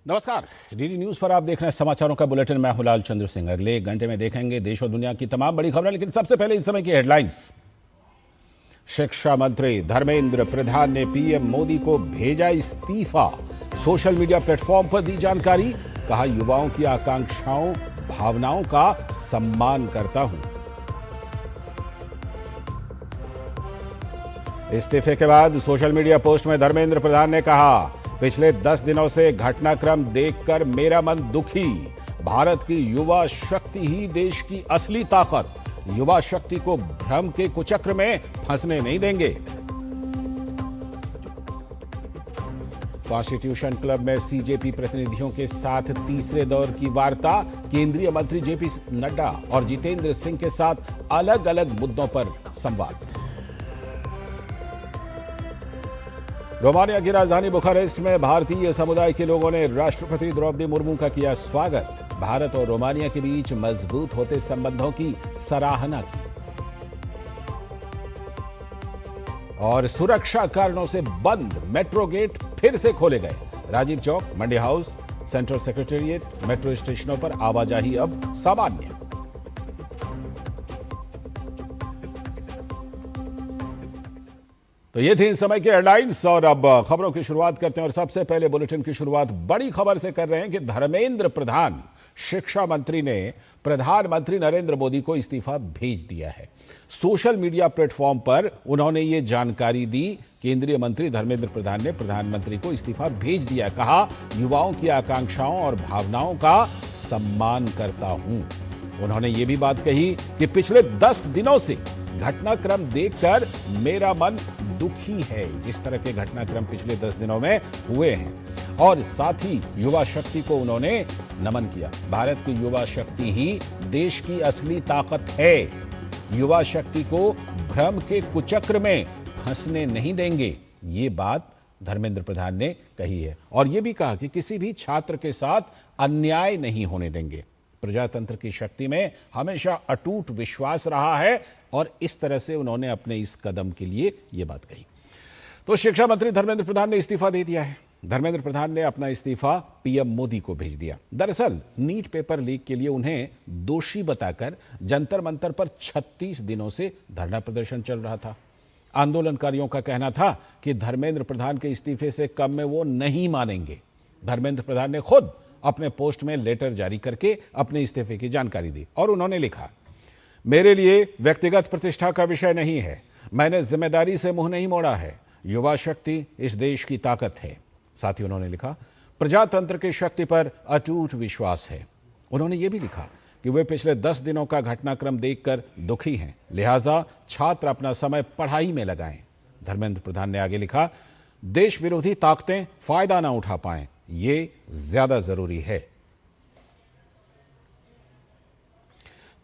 नमस्कार, DD news पर आप देख रहे हैं समाचारों का बुलेटिन। मैं हूं लाल चंद्र सिंह। अगले 1 घंटे में देखेंगे देश और दुनिया की तमाम बड़ी खबरें, लेकिन सबसे पहले इस समय की हेडलाइंस। शिक्षा मंत्री धर्मेंद्र प्रधान ने पीएम मोदी को भेजा इस्तीफा। सोशल मीडिया प्लेटफॉर्म पर दी जानकारी। कहा, युवाओं की आकांक्षाओं भावनाओं का सम्मान करता हूं। इस्तीफे के बाद सोशल मीडिया पोस्ट में धर्मेंद्र प्रधान ने कहा, पिछले 10 दिनों से घटनाक्रम देखकर मेरा मन दुखी। भारत की युवा शक्ति ही देश की असली ताकत। युवा शक्ति को भ्रम के कुचक्र में फंसने नहीं देंगे। कॉन्स्टिट्यूशन क्लब में सीजेपी प्रतिनिधियों के साथ तीसरे दौर की वार्ता। केंद्रीय मंत्री जेपी नड्डा और जितेंद्र सिंह के साथ अलग अलग मुद्दों पर संवाद। रोमानिया की राजधानी बुखारेस्ट में भारतीय समुदाय के लोगों ने राष्ट्रपति द्रौपदी मुर्मू का किया स्वागत। भारत और रोमानिया के बीच मजबूत होते संबंधों की सराहना की। और सुरक्षा कारणों से बंद मेट्रो गेट फिर से खोले गए। राजीव चौक, मंडी हाउस, सेंट्रल सेक्रेटेरिएट, मेट्रो स्टेशनों पर आवाजाही अब सामान्य। तो ये थी इस समय की हेडलाइंस और अब खबरों की शुरुआत करते हैं। और सबसे पहले बुलेटिन की शुरुआत बड़ी खबर से कर रहे हैं कि धर्मेंद्र प्रधान शिक्षा मंत्री ने प्रधानमंत्री नरेंद्र मोदी को इस्तीफा भेज दिया है। सोशल मीडिया प्लेटफॉर्म पर उन्होंने ये जानकारी दी। केंद्रीय मंत्री धर्मेंद्र प्रधान ने प्रधानमंत्री को इस्तीफा भेज दिया। कहा, युवाओं की आकांक्षाओं और भावनाओं का सम्मान करता हूं। उन्होंने ये भी बात कही कि पिछले 10 दिनों से घटनाक्रम देखकर मेरा मन दुखी है। जिस तरह के घटनाक्रम पिछले 10 दिनों में हुए हैं, और साथ ही युवा शक्ति को उन्होंने नमन किया। भारत की युवा शक्ति ही देश की असली ताकत है। युवा शक्ति को भ्रम के कुचक्र में फंसने नहीं देंगे। ये बात धर्मेंद्र प्रधान ने कही है। और यह भी कहा कि किसी भी छात्र के साथ अन्याय नहीं होने देंगे। प्रजातंत्र की शक्ति में हमेशा अटूट विश्वास रहा है और इस तरह से उन्होंने अपने इस कदम के लिए यह बात कही। तो शिक्षा मंत्री धर्मेंद्र प्रधान ने इस्तीफा दे दिया है। धर्मेंद्र प्रधान ने अपना इस्तीफा पीएम मोदी को भेज दिया। दरअसल नीट पेपर लीक के लिए उन्हें दोषी बताकर जंतर मंतर पर 36 दिनों से धरना प्रदर्शन चल रहा था। आंदोलनकारियों का कहना था कि धर्मेंद्र प्रधान के इस्तीफे से कम में वो नहीं मानेंगे। धर्मेंद्र प्रधान ने खुद अपने पोस्ट में लेटर जारी करके अपने इस्तीफे की जानकारी दी और उन्होंने लिखा, मेरे लिए व्यक्तिगत प्रतिष्ठा का विषय नहीं है। मैंने जिम्मेदारी से मुंह नहीं मोड़ा है। युवा शक्ति इस देश की ताकत है। साथ ही उन्होंने लिखा, प्रजातंत्र की शक्ति पर अटूट विश्वास है। उन्होंने ये भी लिखा कि वे पिछले 10 दिनों का घटनाक्रम देखकर दुखी हैं, लिहाजा छात्र अपना समय पढ़ाई में लगाएं। धर्मेंद्र प्रधान ने आगे लिखा, देश विरोधी ताकतें फायदा ना उठा पाएं, ये ज्यादा जरूरी है।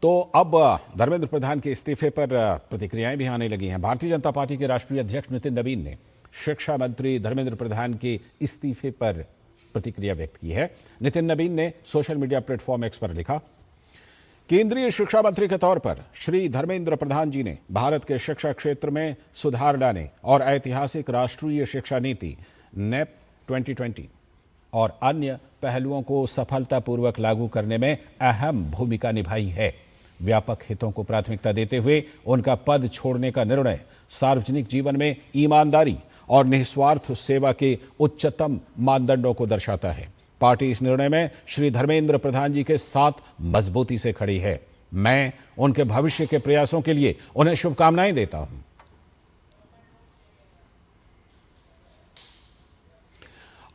तो अब धर्मेंद्र प्रधान के इस्तीफे पर प्रतिक्रियाएं भी आने लगी हैं। भारतीय जनता पार्टी के राष्ट्रीय अध्यक्ष नितिन नवीन ने शिक्षा मंत्री धर्मेंद्र प्रधान के इस्तीफे पर प्रतिक्रिया व्यक्त की है। नितिन नवीन ने सोशल मीडिया प्लेटफॉर्म एक्स पर लिखा, केंद्रीय शिक्षा मंत्री के तौर पर श्री धर्मेंद्र प्रधान जी ने भारत के शिक्षा क्षेत्र में सुधार लाने और ऐतिहासिक राष्ट्रीय शिक्षा नीति नेप 2020 और अन्य पहलुओं को सफलतापूर्वक लागू करने में अहम भूमिका निभाई है। व्यापक हितों को प्राथमिकता देते हुए उनका पद छोड़ने का निर्णय सार्वजनिक जीवन में ईमानदारी और निस्वार्थ सेवा के उच्चतम मानदंडों को दर्शाता है। पार्टी इस निर्णय में श्री धर्मेंद्र प्रधान जी के साथ मजबूती से खड़ी है। मैं उनके भविष्य के प्रयासों के लिए उन्हें शुभकामनाएं देता हूं।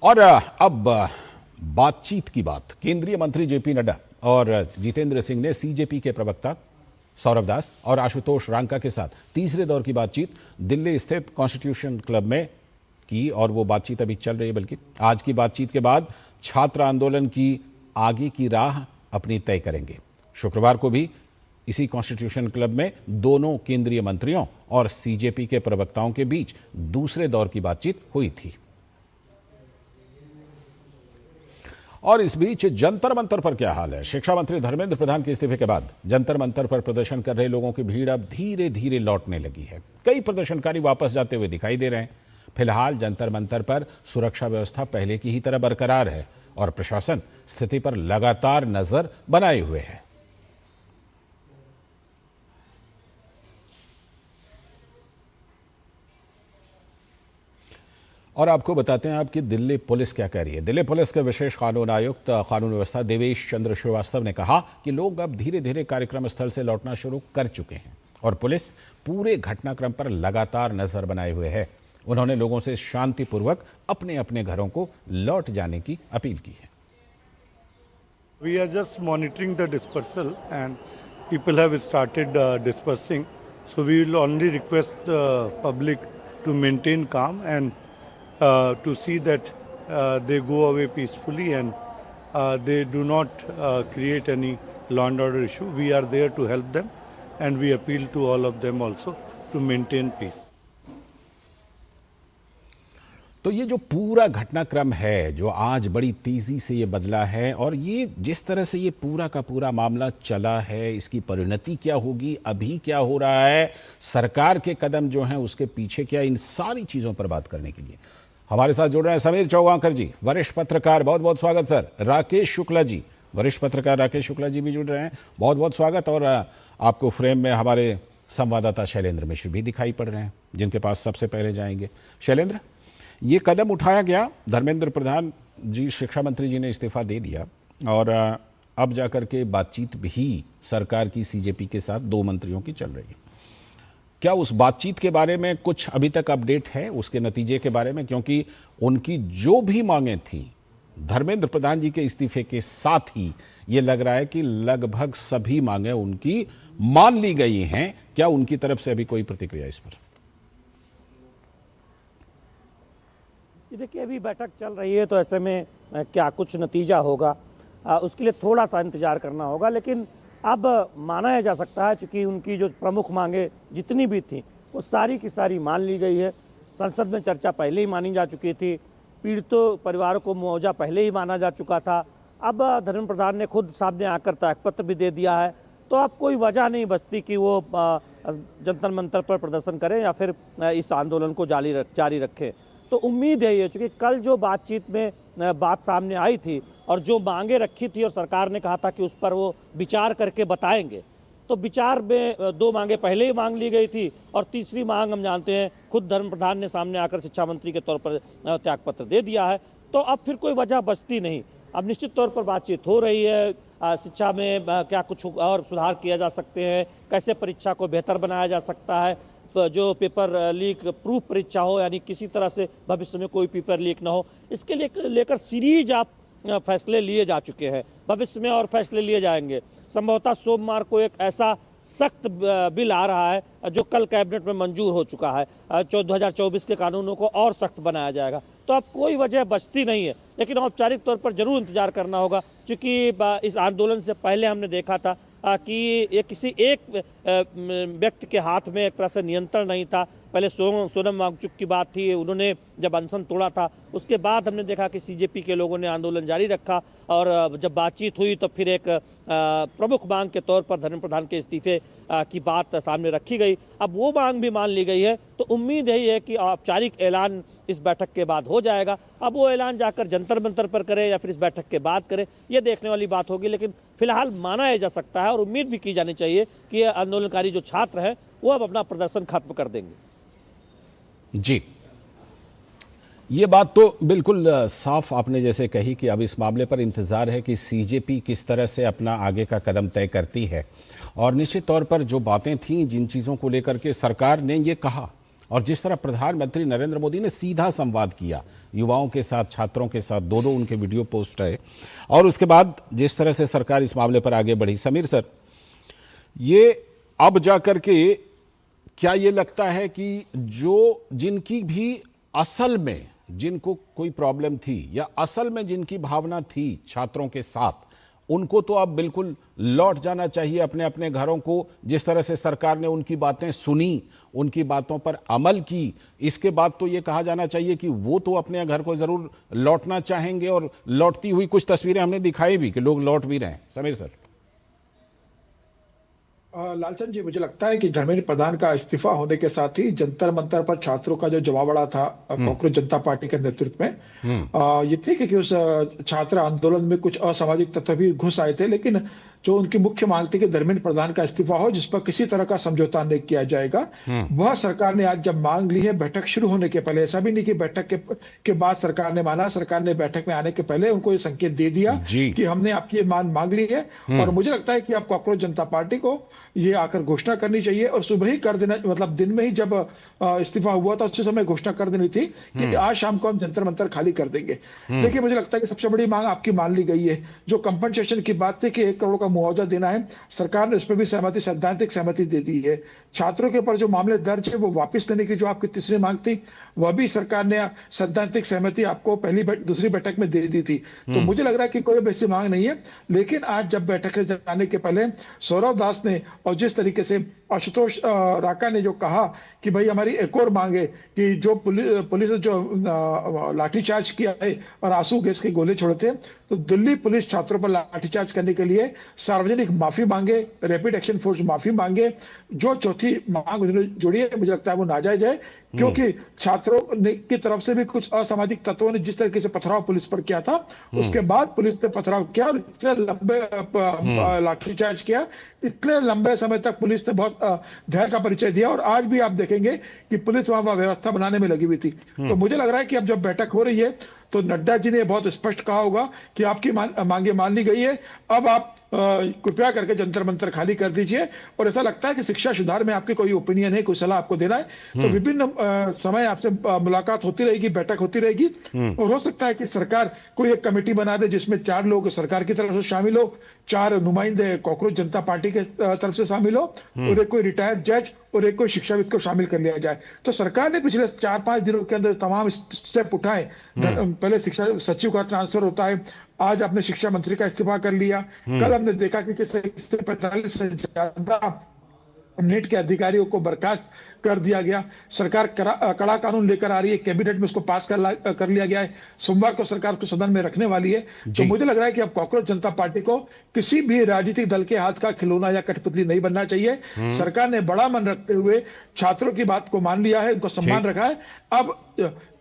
और अब बातचीत की बात। केंद्रीय मंत्री जेपी नड्डा और जितेंद्र सिंह ने सीजेपी के प्रवक्ता सौरभ दास और आशुतोष रांका के साथ तीसरे दौर की बातचीत दिल्ली स्थित कॉन्स्टिट्यूशन क्लब में की, और वो बातचीत अभी चल रही है। बल्कि आज की बातचीत के बाद छात्र आंदोलन की आगे की राह अपनी तय करेंगे। शुक्रवार को भी इसी कॉन्स्टिट्यूशन क्लब में दोनों केंद्रीय मंत्रियों और सीजेपी के प्रवक्ताओं के बीच दूसरे दौर की बातचीत हुई थी। और इस बीच जंतर मंतर पर क्या हाल है? शिक्षा मंत्री धर्मेंद्र प्रधान के इस्तीफे के बाद जंतर मंतर पर प्रदर्शन कर रहे लोगों की भीड़ अब धीरे धीरे लौटने लगी है। कई प्रदर्शनकारी वापस जाते हुए दिखाई दे रहे हैं। फिलहाल जंतर मंतर पर सुरक्षा व्यवस्था पहले की ही तरह बरकरार है और प्रशासन स्थिति पर लगातार नजर बनाए हुए है। और आपको बताते हैं आपकी दिल्ली पुलिस क्या कह रही है। दिल्ली पुलिस के विशेष कानून आयुक्त कानून व्यवस्था देवेश चंद्र श्रीवास्तव ने कहा कि लोग अब धीरे धीरे कार्यक्रम स्थल से लौटना शुरू कर चुके हैं और पुलिस पूरे घटनाक्रम पर लगातार नजर बनाए हुए है। उन्होंने लोगों से शांतिपूर्वक अपने अपने घरों को लौट जाने की अपील की है। We are just monitoring the dispersal and people have started dispersing. So we will only request the public to maintain calm and to see that they go away peacefully and they do not create any law and order issue. We are there to help them and we appeal to all of them also to maintain peace. तो ये जो पूरा घटनाक्रम है जो आज बड़ी तेजी से ये बदला है और ये जिस तरह से ये पूरा का पूरा मामला चला है, इसकी परिणति क्या होगी, अभी क्या हो रहा है, सरकार के कदम जो हैं उसके पीछे क्या, इन सारी चीजों पर बात करने के लिए हमारे साथ जुड़ रहे हैं समीर चौगांकर जी, वरिष्ठ पत्रकार। बहुत बहुत स्वागत सर। राकेश शुक्ला जी, वरिष्ठ पत्रकार राकेश शुक्ला जी भी जुड़ रहे हैं, बहुत बहुत स्वागत। और आपको फ्रेम में हमारे संवाददाता शैलेंद्र मिश्र भी दिखाई पड़ रहे हैं, जिनके पास सबसे पहले जाएंगे। शैलेंद्र, ये कदम उठाया गया, धर्मेंद्र प्रधान जी शिक्षा मंत्री जी ने इस्तीफा दे दिया और अब जाकर के बातचीत भी सरकार की सीजेपी के साथ दो मंत्रियों की चल रही है। क्या उस बातचीत के बारे में कुछ अभी तक अपडेट है, उसके नतीजे के बारे में? क्योंकि उनकी जो भी मांगें थी धर्मेंद्र प्रधान जी के इस्तीफे के साथ ही ये लग रहा है कि लगभग सभी मांगें उनकी मान ली गई हैं। क्या उनकी तरफ से अभी कोई प्रतिक्रिया इस पर? देखिए, अभी बैठक चल रही है तो ऐसे में क्या कुछ नतीजा होगा उसके लिए थोड़ा सा इंतजार करना होगा। लेकिन अब माना जा सकता है चूँकि उनकी जो प्रमुख मांगे जितनी भी थी वो सारी की सारी मान ली गई है। संसद में चर्चा पहले ही मानी जा चुकी थी, पीड़ितों परिवारों को मुआवजा पहले ही माना जा चुका था। अब धर्मेंद्र प्रधान ने खुद सामने आकर त्यागपत्र भी दे दिया है, तो अब कोई वजह नहीं बचती कि वो जंतर मंतर पर प्रदर्शन करें या फिर इस आंदोलन को जारी रखें। तो उम्मीद है ये, चूँकि कल जो बातचीत में बात सामने आई थी और जो मांगे रखी थी और सरकार ने कहा था कि उस पर वो विचार करके बताएंगे, तो विचार में दो मांगे पहले ही मांग ली गई थी और तीसरी मांग हम जानते हैं खुद धर्मेंद्र प्रधान ने सामने आकर शिक्षा मंत्री के तौर पर त्यागपत्र दे दिया है। तो अब फिर कोई वजह बचती नहीं। अब निश्चित तौर पर बातचीत हो रही है, शिक्षा में क्या कुछ और सुधार किया जा सकते हैं, कैसे परीक्षा को बेहतर बनाया जा सकता है, जो पेपर लीक प्रूफ परीक्षा हो, यानी किसी तरह से भविष्य में कोई पेपर लीक ना हो, इसके लेकर सीरीज आप फैसले लिए जा चुके हैं। भविष्य में और फैसले लिए जाएंगे। संभवतः सोमवार को एक ऐसा सख्त बिल आ रहा है जो कल कैबिनेट में मंजूर हो चुका है। 2024 के कानूनों को और सख्त बनाया जाएगा। तो अब कोई वजह बचती नहीं है, लेकिन औपचारिक तौर पर जरूर इंतजार करना होगा, क्योंकि इस आंदोलन से पहले हमने देखा था कि ये किसी एक व्यक्ति के हाथ में एक तरह से नियंत्रण नहीं था। पहले सोनम वांगचुक की बात थी, उन्होंने जब अनशन तोड़ा था, उसके बाद हमने देखा कि सीजेपी के लोगों ने आंदोलन जारी रखा और जब बातचीत हुई तो फिर एक प्रमुख मांग के तौर पर धर्मेंद्र प्रधान के इस्तीफे की बात सामने रखी गई। अब वो मांग भी मान ली गई है, तो उम्मीद यही है कि औपचारिक ऐलान इस बैठक के बाद हो जाएगा। अब वो ऐलान जाकर जंतर मंतर पर करे या फिर इस बैठक के बाद करे, ये देखने वाली बात होगी। लेकिन फिलहाल माना जा सकता है और उम्मीद भी की जानी चाहिए कि आंदोलनकारी जो छात्र हैं वो अब अपना प्रदर्शन खत्म कर देंगे। जी, ये बात तो बिल्कुल साफ आपने जैसे कही कि अब इस मामले पर इंतजार है कि सीजेपी किस तरह से अपना आगे का कदम तय करती है। और निश्चित तौर पर जो बातें थीं, जिन चीज़ों को लेकर के सरकार ने ये कहा और जिस तरह प्रधानमंत्री नरेंद्र मोदी ने सीधा संवाद किया युवाओं के साथ, छात्रों के साथ, दो उनके वीडियो पोस्ट है, और उसके बाद जिस तरह से सरकार इस मामले पर आगे बढ़ी। समीर सर, ये अब जाकर के क्या ये लगता है कि जो जिनकी भी असल में जिनको कोई प्रॉब्लम थी या असल में जिनकी भावना थी छात्रों के साथ, उनको तो अब बिल्कुल लौट जाना चाहिए अपने अपने घरों को? जिस तरह से सरकार ने उनकी बातें सुनी, उनकी बातों पर अमल की, इसके बाद तो ये कहा जाना चाहिए कि वो तो अपने घर को जरूर लौटना चाहेंगे और लौटती हुई कुछ तस्वीरें हमने दिखाई भी कि लोग लौट भी रहे हैं। समीर सर, लालचंद जी, मुझे लगता है कि धर्मेंद्र प्रधान का इस्तीफा होने के साथ ही जंतर मंतर पर छात्रों का जो जमावड़ा अड़ा था कांग्रेस जनता पार्टी के नेतृत्व में, ये ठीक है कि उस छात्र आंदोलन में कुछ असामाजिक तत्व भी घुस आए थे, लेकिन जो उनकी मुख्य मांग थी कि धर्मेंद्र प्रधान का इस्तीफा हो जिस पर किसी तरह का समझौता नहीं किया जाएगा, वह सरकार ने आज जब मांग ली है बैठक शुरू होने के पहले। ऐसा भी नहीं कि बैठक के बाद सरकार ने माना, सरकार ने बैठक में आने के पहले उनको ये संकेत दे दिया जी। कि हमने आपकी ये मांग ली है। और मुझे लगता है कि आप कांग्रेस जनता पार्टी को ये आकर घोषणा करनी चाहिए और सुबह ही कर देना, मतलब दिन में ही जब इस्तीफा हुआ था उसी समय घोषणा कर देनी थी कि आज शाम को हम जंतर मंतर खाली कर देंगे। देखिए, मुझे लगता है कि सबसे बड़ी मांग आपकी मान ली गई है। जो कंपनसेशन की बात थी कि 1 करोड़ का मुआवजा देना है, सरकार ने उस पर भी सहमति, सैद्धांतिक सहमति दे दी है। छात्रों के ऊपर जो मामले दर्ज है वो वापस लेने की जो आपकी तीसरी मांग थी, वह भी सरकार ने सैद्धांतिक सहमति आपको दूसरी बैठक में दे दी थी। तो मुझे लग रहा है कि कोई वैसी मांग नहीं है। लेकिन आज जब बैठक जाने के पहले सौरभ दास ने और जिस तरीके से आशुतोष राका ने जो कहा कि भाई हमारी एक और मांग है कि जो पुलिस ने जो लाठीचार्ज किया है और आंसू गैस के गोले छोड़े थे, तो दिल्ली पुलिस छात्रों पर लाठीचार्ज करने के लिए सार्वजनिक माफी मांगे, रैपिड एक्शन फोर्स माफी मांगे। जो चौथी मांग उन्होंने जोड़ी है, मुझे लगता है वो नाजायज है, क्योंकि छात्रों की तरफ से भी कुछ असामाजिक तत्वों ने जिस तरीके से पथराव पुलिस पर किया था, उसके बाद पुलिस ने पथराव किया और इतने लंबे लाठीचार्ज किया, इतने लंबे समय तक पुलिस ने बहुत धैर्य का परिचय दिया। और आज भी आप देखेंगे कि पुलिस वहां व्यवस्था बनाने में लगी हुई थी। तो मुझे लग रहा है कि अब जब बैठक हो रही है तो नड्डा जी ने बहुत स्पष्ट कहा होगा कि आपकी मांगे मान ली गई है, अब आप कृपया करके जंतर मंतर खाली कर दीजिए। और ऐसा लगता है कि शिक्षा सुधार में आपकी कोई ओपिनियन है, कोई सलाह आपको देना है, तो विभिन्न समय आपसे मुलाकात होती रहेगी, बैठक होती रहेगी। और हो सकता है कि सरकार कोई एक कमेटी बना दे जिसमें 4 लोग सरकार की तरफ से शामिल हो, 4 नुमाइंदे कांग्रेस जनता पार्टी के तरफ से शामिल हो, और एक कोई रिटायर्ड जज और एक कोई शिक्षाविद को शामिल कर लिया जाए। तो सरकार ने पिछले 4-5 दिनों के अंदर तमाम स्टेप उठाए। पहले शिक्षा सचिव का ट्रांसफर होता है, आज आपने शिक्षा मंत्री का इस्तीफा कर लिया, कल हमने देखा कि 45 से ज्यादा नेट के अधिकारियों को बर्खास्त कर दिया गया। सरकार कड़ा कानून लेकर आ रही है, कैबिनेट में उसको पास कर लिया गया है, सोमवार को सरकार को सदन में रखने वाली है। तो मुझे लग रहा है कि अब कांग्रेस जनता पार्टी को किसी भी राजनीतिक दल के हाथ का खिलौना या कठपुतली नहीं बनना चाहिए। सरकार ने बड़ा मन रखते हुए छात्रों की बात को मान लिया है, उनको सम्मान रखा है। अब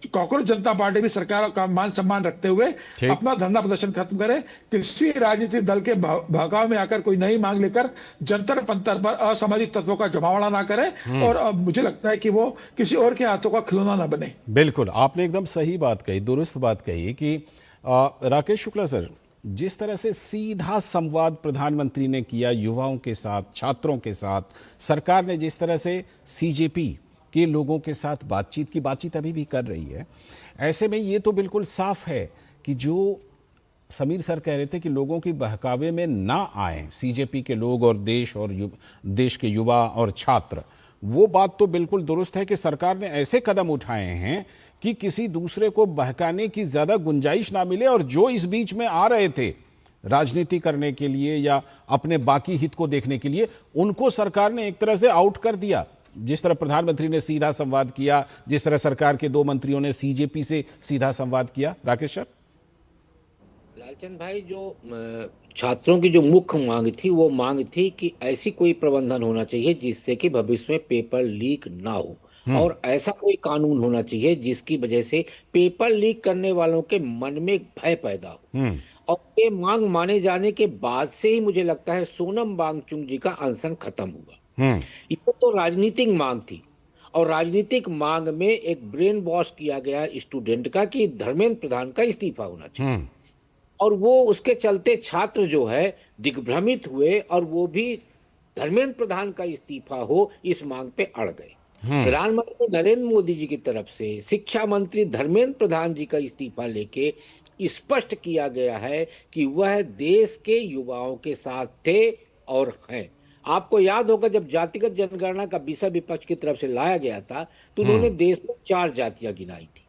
कांग्रेस जनता पार्टी भी सरकार का मान सम्मान रखते हुए अपना धरना प्रदर्शन खत्म करे, किसी राजनीतिक दल के भड़काव में आकर कोई नई मांग लेकर जंतर पंतर पर असामाजिक तत्वों का जमावड़ा ना करे, और मुझे लगता है कि वो किसी और के हाथों का खिलौना ना बने। बिल्कुल, आपने एकदम सही बात कही, दुरुस्त बात कही कि राकेश शुक्ला सर, जिस तरह से सीधा संवाद प्रधानमंत्री ने किया युवाओं के साथ, छात्रों के साथ, सरकार ने जिस तरह से सीजेपी के लोगों के साथ बातचीत अभी भी कर रही है, ऐसे में ये तो बिल्कुल साफ है कि जो समीर सर कह रहे थे कि लोगों की बहकावे में ना आए सीजेपी के लोग और देश के युवा और छात्र, वो बात तो बिल्कुल दुरुस्त है कि सरकार ने ऐसे कदम उठाए हैं कि किसी दूसरे को बहकाने की ज्यादा गुंजाइश ना मिले, और जो इस बीच में आ रहे थे राजनीति करने के लिए या अपने बाकी हित को देखने के लिए, उनको सरकार ने एक तरह से आउट कर दिया। जिस तरह प्रधानमंत्री ने सीधा संवाद किया, जिस तरह सरकार के 2 मंत्रियों ने सीजेपी से सीधा संवाद किया। राकेश सर। लालचंद भाई, जो छात्रों की जो मुख्य मांग थी वो मांग थी कि ऐसी कोई प्रबंधन होना चाहिए जिससे कि भविष्य में पेपर लीक ना हो, और ऐसा कोई कानून होना चाहिए जिसकी वजह से पेपर लीक करने वालों के मन में भय पैदा हो। और ये मांग माने जाने के बाद से ही मुझे लगता है सोनम वांगचुक जी का अनशन खत्म हुआ। ये तो राजनीतिक मांग थी, और राजनीतिक मांग में एक ब्रेन वॉश किया गया स्टूडेंट का कि धर्मेंद्र प्रधान का इस्तीफा होना चाहिए, और वो उसके चलते छात्र जो है दिग्भ्रमित हुए, और वो भी धर्मेंद्र प्रधान का इस्तीफा हो इस मांग पे अड़ गए। प्रधानमंत्री नरेंद्र मोदी जी की तरफ से शिक्षा मंत्री धर्मेंद्र प्रधान जी का इस्तीफा लेके स्पष्ट किया गया है कि वह देश के युवाओं के साथ थे और हैं। आपको याद होगा जब जातिगत जनगणना का विषय विपक्ष की तरफ से लाया गया था तो उन्होंने देश में 4 जातियां गिनाई थी,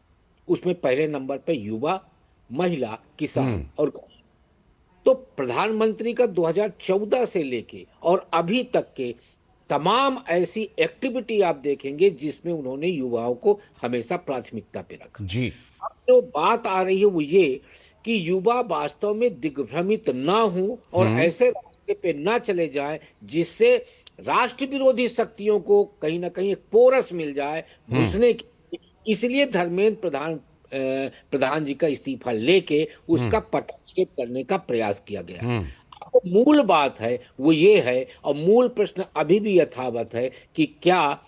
उसमें पहले नंबर पर युवा, महिला, किसान और तो प्रधानमंत्री का 2014 से लेके और अभी तक के तमाम ऐसी एक्टिविटी आप देखेंगे जिसमें उन्होंने युवाओं को हमेशा प्राथमिकता पे रखा जी। अब जो बात आ रही है वो ये कि युवा वास्तव में दिग्भ्रमित ना हो और ऐसे रास्ते पे ना चले जाएं जिससे राष्ट्र विरोधी शक्तियों को कहीं ना कहीं एक पोरस मिल जाए घुसने की। इसलिए धर्मेंद्र प्रधान जी का इस्तीफा लेके उसका पटाक्षेप करने का प्रयास किया गया। अब मूल बात है वो ये है, और मूल प्रश्न अभी भी यथावत है कि क्या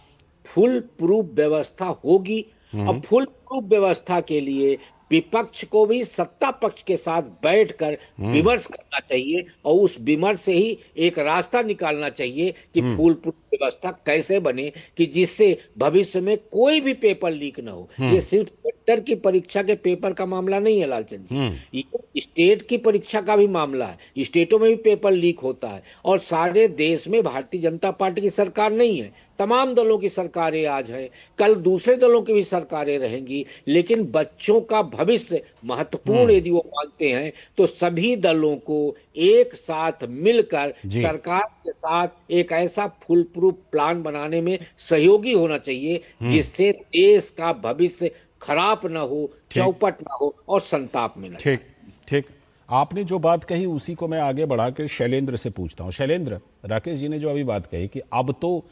फुल प्रूफ व्यवस्था होगी। अब फुल प्रूफ व्यवस्था के लिए विपक्ष को भी सत्ता पक्ष के साथ बैठकर विमर्श करना चाहिए, और उस विमर्श से ही एक रास्ता निकालना चाहिए कि फुल प्रूफ व्यवस्था कैसे बने कि जिससे भविष्य में कोई भी पेपर लीक ना हो। ये सिर्फ सेंटर की परीक्षा के पेपर का मामला नहीं है लालचंद जी, ये स्टेट की परीक्षा का भी मामला है। स्टेटों में भी पेपर लीक होता है, और सारे देश में भारतीय जनता पार्टी की सरकार नहीं है, तमाम दलों की सरकारें आज हैं, कल दूसरे दलों की भी सरकारें रहेंगी, लेकिन बच्चों का भविष्य महत्वपूर्ण यदि वो मानते हैं तो सभी दलों को एक साथ मिलकर सरकार के साथ एक ऐसा फुल प्रूफ प्लान बनाने में सहयोगी होना चाहिए जिससे देश का भविष्य खराब ना हो, चौपट ना हो और संताप में ना। ठीक ठीक, आपने जो बात कही उसी को मैं आगे बढ़ा के शैलेंद्र से पूछता हूं। शैलेंद्र, राकेश जी ने जो अभी बात कही कि अब तो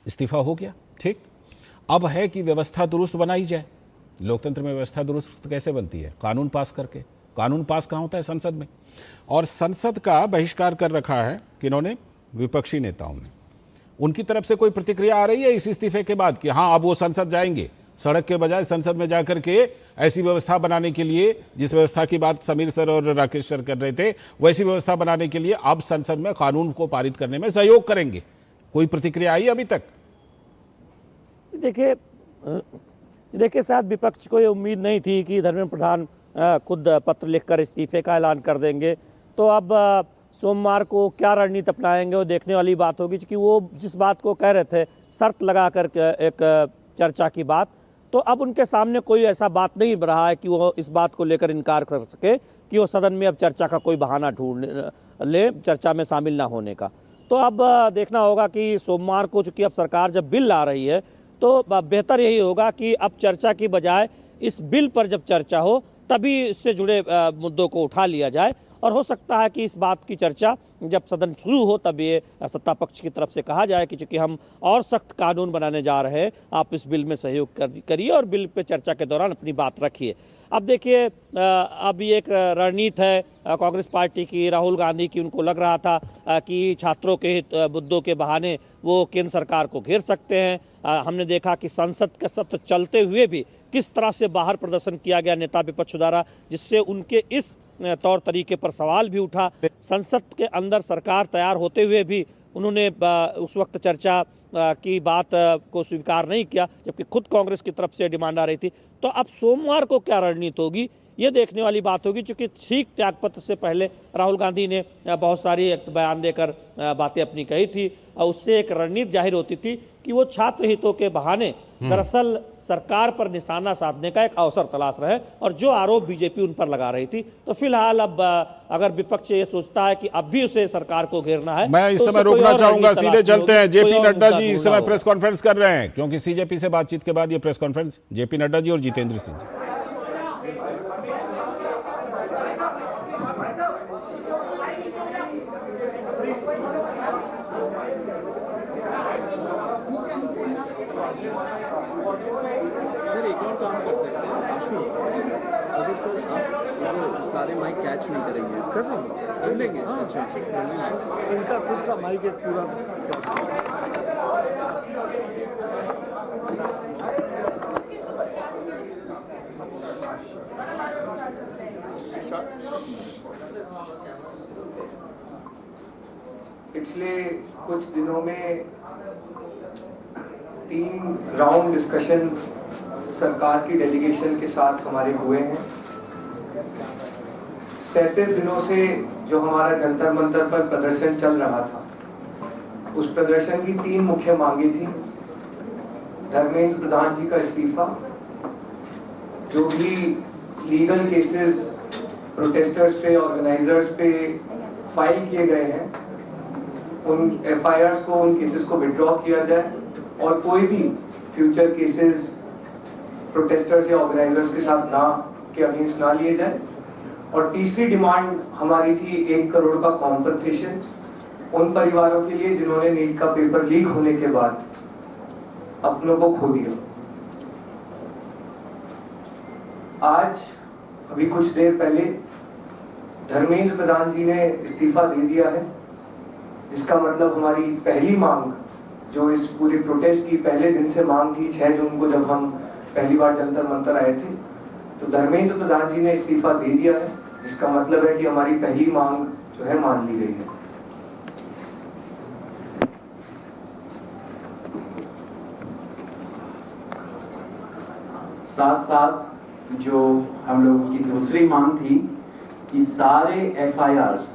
इस्तीफा हो गया, ठीक, अब है कि व्यवस्था दुरुस्त बनाई जाए। लोकतंत्र में व्यवस्था दुरुस्त कैसे बनती है? कानून पास करके। कानून पास कहाँ होता है? संसद में। और संसद का बहिष्कार कर रखा है किन्होंने? विपक्षी नेताओं ने। उनकी तरफ से कोई प्रतिक्रिया आ रही है इस इस्तीफे के बाद कि हाँ अब वो संसद जाएंगे, सड़क के बजाय संसद में जाकर के ऐसी व्यवस्था बनाने के लिए, जिस व्यवस्था की बात समीर सर और राकेश सर कर रहे थे, वैसी व्यवस्था बनाने के लिए अब संसद में कानून को पारित करने में सहयोग करेंगे? कोई प्रतिक्रिया आई अभी तक? देखिए शायद विपक्ष को ये उम्मीद नहीं थी कि धर्मेंद्र प्रधान खुद पत्र लिखकर इस्तीफे का ऐलान कर देंगे। तो अब सोमवार को क्या रणनीति अपनाएंगे वो देखने वाली बात होगी, क्योंकि वो जिस बात को कह रहे थे शर्त लगाकर एक चर्चा की बात, तो अब उनके सामने कोई ऐसा बात नहीं रहा है कि वो इस बात को लेकर इनकार कर सके कि वो सदन में अब चर्चा का कोई बहाना ढूंढ ले, चर्चा में शामिल ना होने का। तो अब देखना होगा कि सोमवार को, चूंकि अब सरकार जब बिल ला रही है तो बेहतर यही होगा कि अब चर्चा की बजाय इस बिल पर जब चर्चा हो तभी इससे जुड़े मुद्दों को उठा लिया जाए। और हो सकता है कि इस बात की चर्चा जब सदन शुरू हो तब ये सत्ता पक्ष की तरफ से कहा जाए कि चूंकि हम और सख्त कानून बनाने जा रहे हैं, आप इस बिल में सहयोग करिए और बिल पे चर्चा के दौरान अपनी बात रखिए। अब देखिए अब ये एक रणनीति है कांग्रेस पार्टी की, राहुल गांधी की। उनको लग रहा था कि छात्रों के हित मुद्दों के बहाने वो केंद्र सरकार को घेर सकते हैं। हमने देखा कि संसद का सत्र चलते हुए भी किस तरह से बाहर प्रदर्शन किया गया नेता विपक्ष द्वारा, जिससे उनके इस तौर तरीके पर सवाल भी उठा। संसद के अंदर सरकार तैयार होते हुए भी उन्होंने उस वक्त चर्चा की बात को स्वीकार नहीं किया, जबकि खुद कांग्रेस की तरफ से डिमांड आ रही थी। तो अब सोमवार को क्या रणनीति होगी ये देखने वाली बात होगी, क्योंकि ठीक त्यागपत्र से पहले राहुल गांधी ने बहुत सारी बयान देकर बातें अपनी कही थी, और उससे एक रणनीति जाहिर होती थी कि वो छात्र हितों के बहाने दरअसल सरकार पर निशाना साधने का एक अवसर तलाश रहे, और जो आरोप बीजेपी उन पर लगा रही थी। तो फिलहाल अब अगर विपक्ष ये सोचता है कि अब भी उसे सरकार को घेरना है, मैं इस समय रोकना चाहूंगा, सीधे चलते हैं। जेपी नड्डा जी इस समय प्रेस कॉन्फ्रेंस कर रहे हैं, क्योंकि सीजेपी से बातचीत के बाद ये press conference, JP Nadda ji और जितेंद्र सिंह जी। सर एक और काम कर सकते हैं आशु, अगर सर आप सारे माइक कैच नहीं करेंगे, कर लेंगे। हाँ अच्छा, इनका खुद का माइक एक पूरा पिछले कुछ दिनों में 3 राउंड डिस्कशन सरकार की डेलीगेशन के साथ हमारे हुए हैं। 37 दिनों से जो हमारा जंतर मंतर पर प्रदर्शन चल रहा था, उस प्रदर्शन की 3 मुख्य मांगे थी। धर्मेंद्र प्रधान जी का इस्तीफा, जो भी लीगल केसेस प्रोटेस्टर्स पे, ऑर्गेनाइजर्स पे फाइल किए गए हैं, उन एफआईआर्स को, उन केसेस को विड्रॉ किया जाए, और कोई भी फ्यूचर केसेस प्रोटेस्टर्स या ऑर्गेनाइजर्स के साथ के अगेंस्ट ना लिए जाए। और तीसरी डिमांड हमारी थी 1 करोड़ का कॉम्पनसेशन उन परिवारों के लिए जिन्होंने नीट का पेपर लीक होने के बाद अपनों को खो दिया। आज अभी कुछ देर पहले धर्मेंद्र प्रधान जी ने इस्तीफा दे दिया है, जिसका मतलब हमारी पहली मांग, जो इस पूरे प्रोटेस्ट की पहले दिन से मांग थी, 6 जून को जब हम पहली बार जंतर मंतर आए थे, तो धर्मेंद्र प्रधान जी ने इस्तीफा दे दिया है, जिसका मतलब है कि हमारी पहली मांग जो है मान ली गई है। साथ साथ जो हम लोगों की दूसरी मांग थी कि सारे एफआईआर्स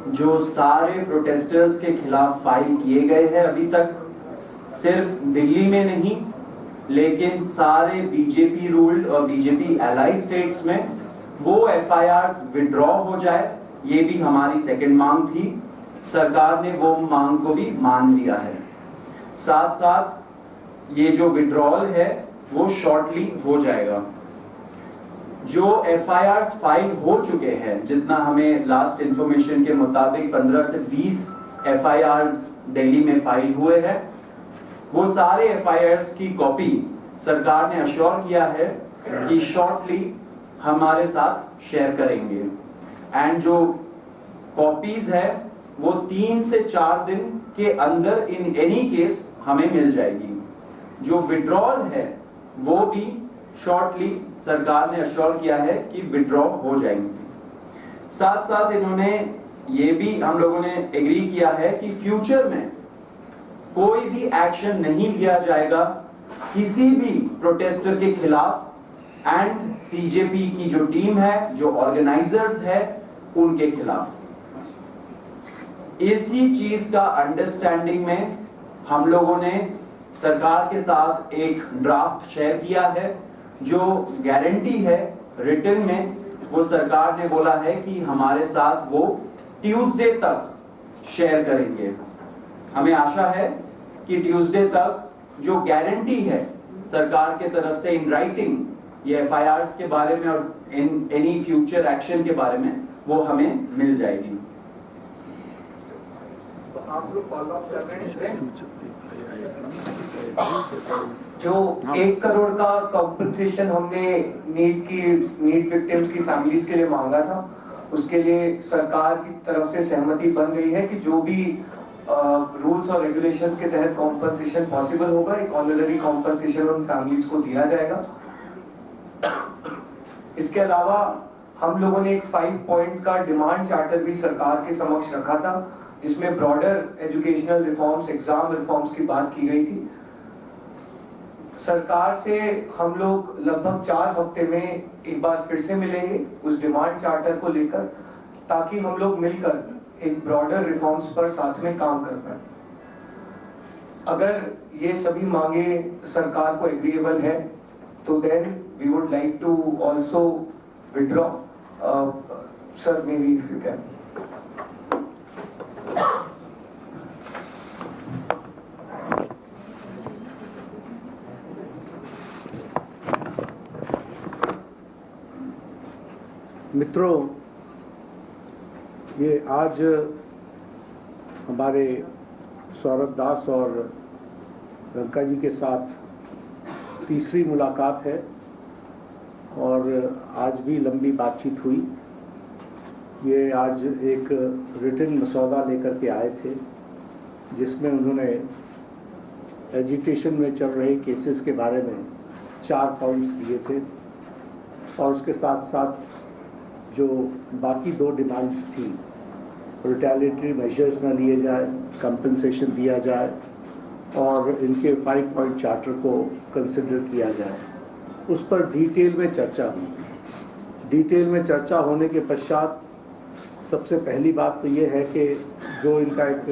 जो सारे प्रोटेस्टर्स के खिलाफ फाइल किए गए हैं अभी तक, सिर्फ दिल्ली में नहीं लेकिन सारे बीजेपी रूल्ड और बीजेपी एलाई स्टेट्स में वो एफआईआर्स विड्रॉ हो जाए, ये भी हमारी सेकंड मांग थी। सरकार ने वो मांग को भी मान लिया है। साथ साथ ये जो विड्रॉल है वो शॉर्टली हो जाएगा। जो एफआईआर्स फाइल हो चुके हैं, जितना हमें लास्ट इंफॉर्मेशन के मुताबिक 15 से 20 एफआईआर्स दिल्ली में फाइल हुए हैं, वो सारे एफआईआर्स की कॉपी सरकार ने अश्योर किया है कि शॉर्टली हमारे साथ शेयर करेंगे। एंड जो कॉपीज है वो 3 से 4 दिन के अंदर इन एनी केस हमें मिल जाएगी। जो विड्रॉल है वो भी शॉर्टली सरकार ने अश्योर किया है कि विड्रॉ हो जाएंगे। साथ साथ इन्होंने ये भी हम लोगों ने एग्री किया है कि फ्यूचर में कोई भी एक्शन नहीं लिया जाएगा किसी भी प्रोटेस्टर के खिलाफ एंड सीजेपी की जो टीम है, जो ऑर्गेनाइजर्स है, उनके खिलाफ। इसी चीज का अंडरस्टैंडिंग में हम लोगों ने सरकार के साथ एक ड्राफ्ट शेयर किया है। जो गारंटी है रिटन में, वो सरकार ने बोला है कि हमारे साथ वो ट्यूसडे तक शेयर करेंगे। हमें आशा है कि ट्यूसडे तक जो गारंटी है सरकार के तरफ से इन राइटिंग ये एफआईआर्स के बारे में और इन एनी फ्यूचर एक्शन के बारे में, वो हमें मिल जाएगी। तो आप लोग फॉलो अप कर रहे हैं जो 1 करोड़ का कॉम्पनसेशन हमने नीट विक्टिम्स की फैमिलीज के लिए मांगा था, उसके लिए सरकार की तरफ से सहमति बन गई है कि जो भी रूल्स और रेगुलेशंस के तहत कॉम्पनसेशन पॉसिबल होगा, एक ऑनररी कॉम्पनसेशन उन फैमिलीज को दिया जाएगा। इसके अलावा हम लोगों ने एक 5 पॉइंट का डिमांड चार्टर भी सरकार के समक्ष रखा था, जिसमें broader educational reforms, exam reforms की बात की गई थी। सरकार से हम लोग लगभग 4 हफ्ते में एक बार फिर से मिलेंगे उस डिमांड चार्टर को लेकर, ताकि हम लोग मिलकर एक ब्रॉडर रिफॉर्म्स पर साथ में काम कर पाए। अगर ये सभी मांगे सरकार को एग्रीएबल है तो then we would like to also withdraw. Sir, may be if you can. मित्रों, ये आज हमारे सौरभ दास और रंका जी के साथ तीसरी मुलाकात है और आज भी लंबी बातचीत हुई। ये आज एक रिटन मसौदा लेकर के आए थे, जिसमें उन्होंने एजिटेशन में चल रहे केसेस के बारे में 4 पॉइंट्स दिए थे और उसके साथ साथ जो बाकी 2 डिमांड्स थी, रिटेलिएटरी मेजर्स न लिए जाए, कंपनसेशन दिया जाए और इनके 5 पॉइंट चार्टर को कंसिडर किया जाए, उस पर डिटेल में चर्चा हुई। डिटेल में चर्चा होने के पश्चात सबसे पहली बात तो ये है कि जो इनका एक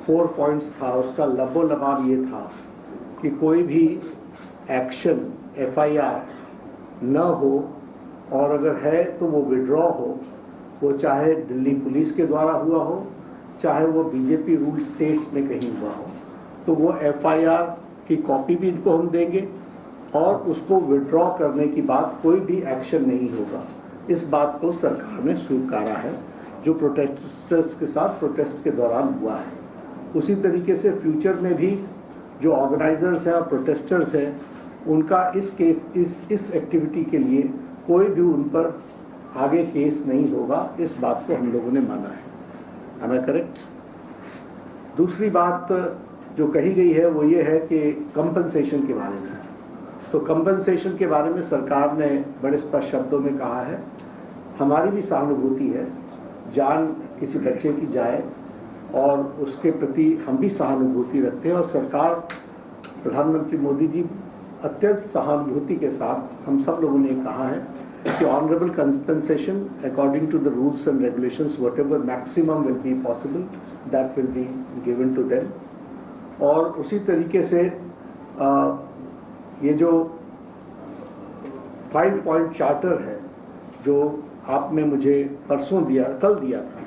4 पॉइंट्स था, उसका लबो लबाब ये था कि कोई भी एक्शन एफआईआर न हो और अगर है तो वो विड्रॉ हो, वो चाहे दिल्ली पुलिस के द्वारा हुआ हो, चाहे वो बीजेपी रूल स्टेट्स में कहीं हुआ हो, तो वो एफआईआर की कॉपी भी इनको हम देंगे और उसको विड्रॉ करने की बात कोई भी एक्शन नहीं होगा। इस बात को सरकार ने स्वीकारा है। जो प्रोटेस्टर्स के साथ प्रोटेस्ट के दौरान हुआ है। उसी तरीके से फ्यूचर में भी जो ऑर्गेनाइजर्स हैं और प्रोटेस्टर्स हैं, उनका इस एक्टिविटी के लिए कोई भी उन पर आगे केस नहीं होगा, इस बात को हम लोगों ने माना है। Am I correct? दूसरी बात जो कही गई है वो ये है कि कंपनसेशन के बारे में। तो कंपनसेशन के बारे में सरकार ने बड़े स्पष्ट शब्दों में कहा है, हमारी भी सहानुभूति है, जान किसी बच्चे की जाए और उसके प्रति हम भी सहानुभूति रखते हैं। और सरकार, प्रधानमंत्री मोदी जी अत्यंत सहानुभूति के साथ हम सब लोगों ने कहा है कि honourable compensation according to the rules and regulations, whatever maximum will be possible, that will be given to them. और उसी तरीके से ये जो 5 पॉइंट चार्टर है जो आपने मुझे परसों दिया, कल दिया था,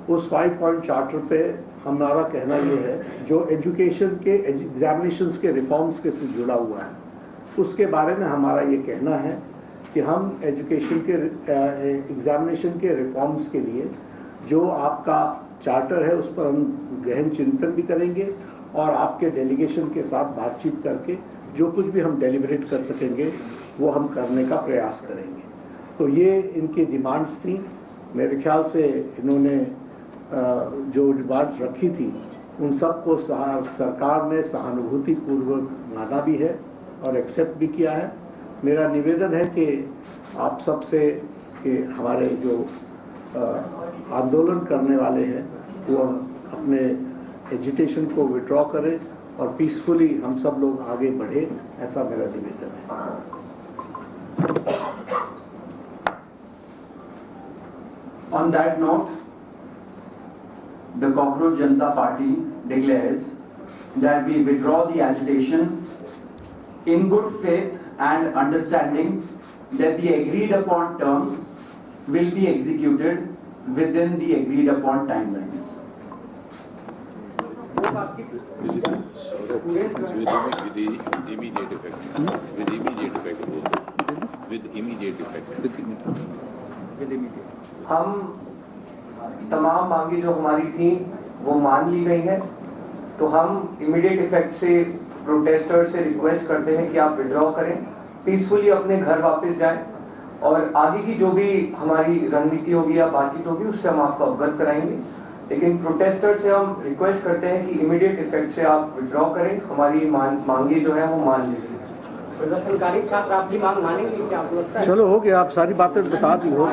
उस 5 पॉइंट चार्टर पे हमारा कहना ये है, जो एजुकेशन के एग्जामिनेशंस के रिफॉर्म्स के से जुड़ा हुआ है, उसके बारे में हमारा ये कहना है कि हम एजुकेशन के एग्जामिनेशन के रिफॉर्म्स के लिए जो आपका चार्टर है उस पर हम गहन चिंतन भी करेंगे और आपके डेलीगेशन के साथ बातचीत करके जो कुछ भी हम डेलिब्रेट कर सकेंगे वो हम करने का प्रयास करेंगे। तो ये इनकी डिमांड्स थी। मेरे ख्याल से इन्होंने जो डिमांड्स रखी थी उन सब को सरकार ने सहानुभूतिपूर्वक माना भी है और एक्सेप्ट भी किया है। मेरा निवेदन है कि आप सबसे कि हमारे जो आंदोलन करने वाले हैं वो अपने एजिटेशन को विड्रॉ करें और पीसफुली हम सब लोग आगे बढ़े, ऐसा मेरा निवेदन है। On that note, the Cockroach Janata Party declares that we withdraw the agitation in good faith and understanding that the agreed upon terms will be executed within the agreed upon timelines. हम तमाम मांगे जो हमारी थी वो मान ली गई हैं, तो हम इमीडिएट इफेक्ट से प्रोटेस्टर्स से रिक्वेस्ट करते हैं कि आप विड्रॉ करें, पीसफुली अपने घर वापस जाएं और आगे की जो भी हमारी रणनीति होगी या बातचीत होगी उससे हम आपको अवगत कराएंगे। लेकिन प्रोटेस्टर से हम रिक्वेस्ट करते हैं कि इमीडिएट इफेक्ट से आप विड्रॉ करें, हमारी मांगे जो है वो मान लीजिए। प्रदर्शनकारी छात्र आपकी मांग मानेंगे क्या आपको लगता है? चलो हो गया, आप सारी बातें बता दी हो।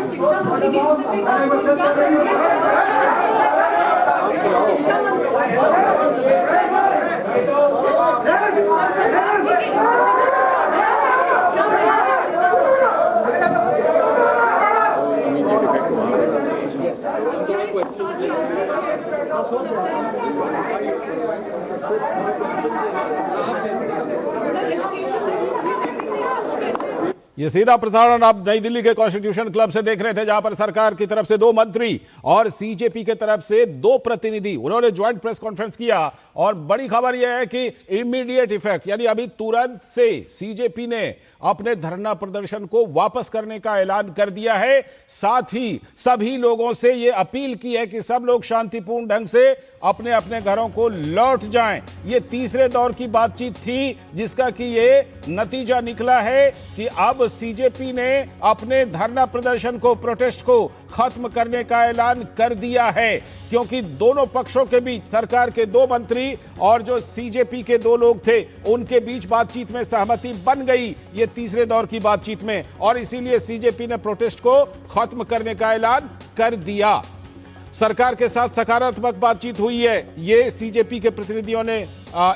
ये सीधा प्रसारण आप नई दिल्ली के कॉन्स्टिट्यूशन क्लब से देख रहे थे, जहां पर सरकार की तरफ से 2 मंत्री और सीजेपी के तरफ से 2 प्रतिनिधि, उन्होंने ज्वाइंट प्रेस कॉन्फ्रेंस किया। और बड़ी खबर यह है कि इमीडिएट इफेक्ट यानी अभी तुरंत से सीजेपी ने अपने धरना प्रदर्शन को वापस करने का ऐलान कर दिया है। साथ ही सभी लोगों से यह अपील की है कि सब लोग शांतिपूर्ण ढंग से अपने अपने घरों को लौट जाएं। ये तीसरे दौर की बातचीत थी जिसका कि ये नतीजा निकला है कि अब सीजेपी ने अपने धरना प्रदर्शन को, प्रोटेस्ट को खत्म करने का ऐलान कर दिया है, क्योंकि दोनों पक्षों के बीच, सरकार के 2 मंत्री और जो सीजेपी के 2 लोग थे, उनके बीच बातचीत में सहमति बन गई ये तीसरे दौर की बातचीत में, और इसीलिए सीजेपी ने प्रोटेस्ट को खत्म करने का ऐलान कर दिया। सरकार के साथ सकारात्मक बातचीत हुई है, ये सीजेपी के प्रतिनिधियों ने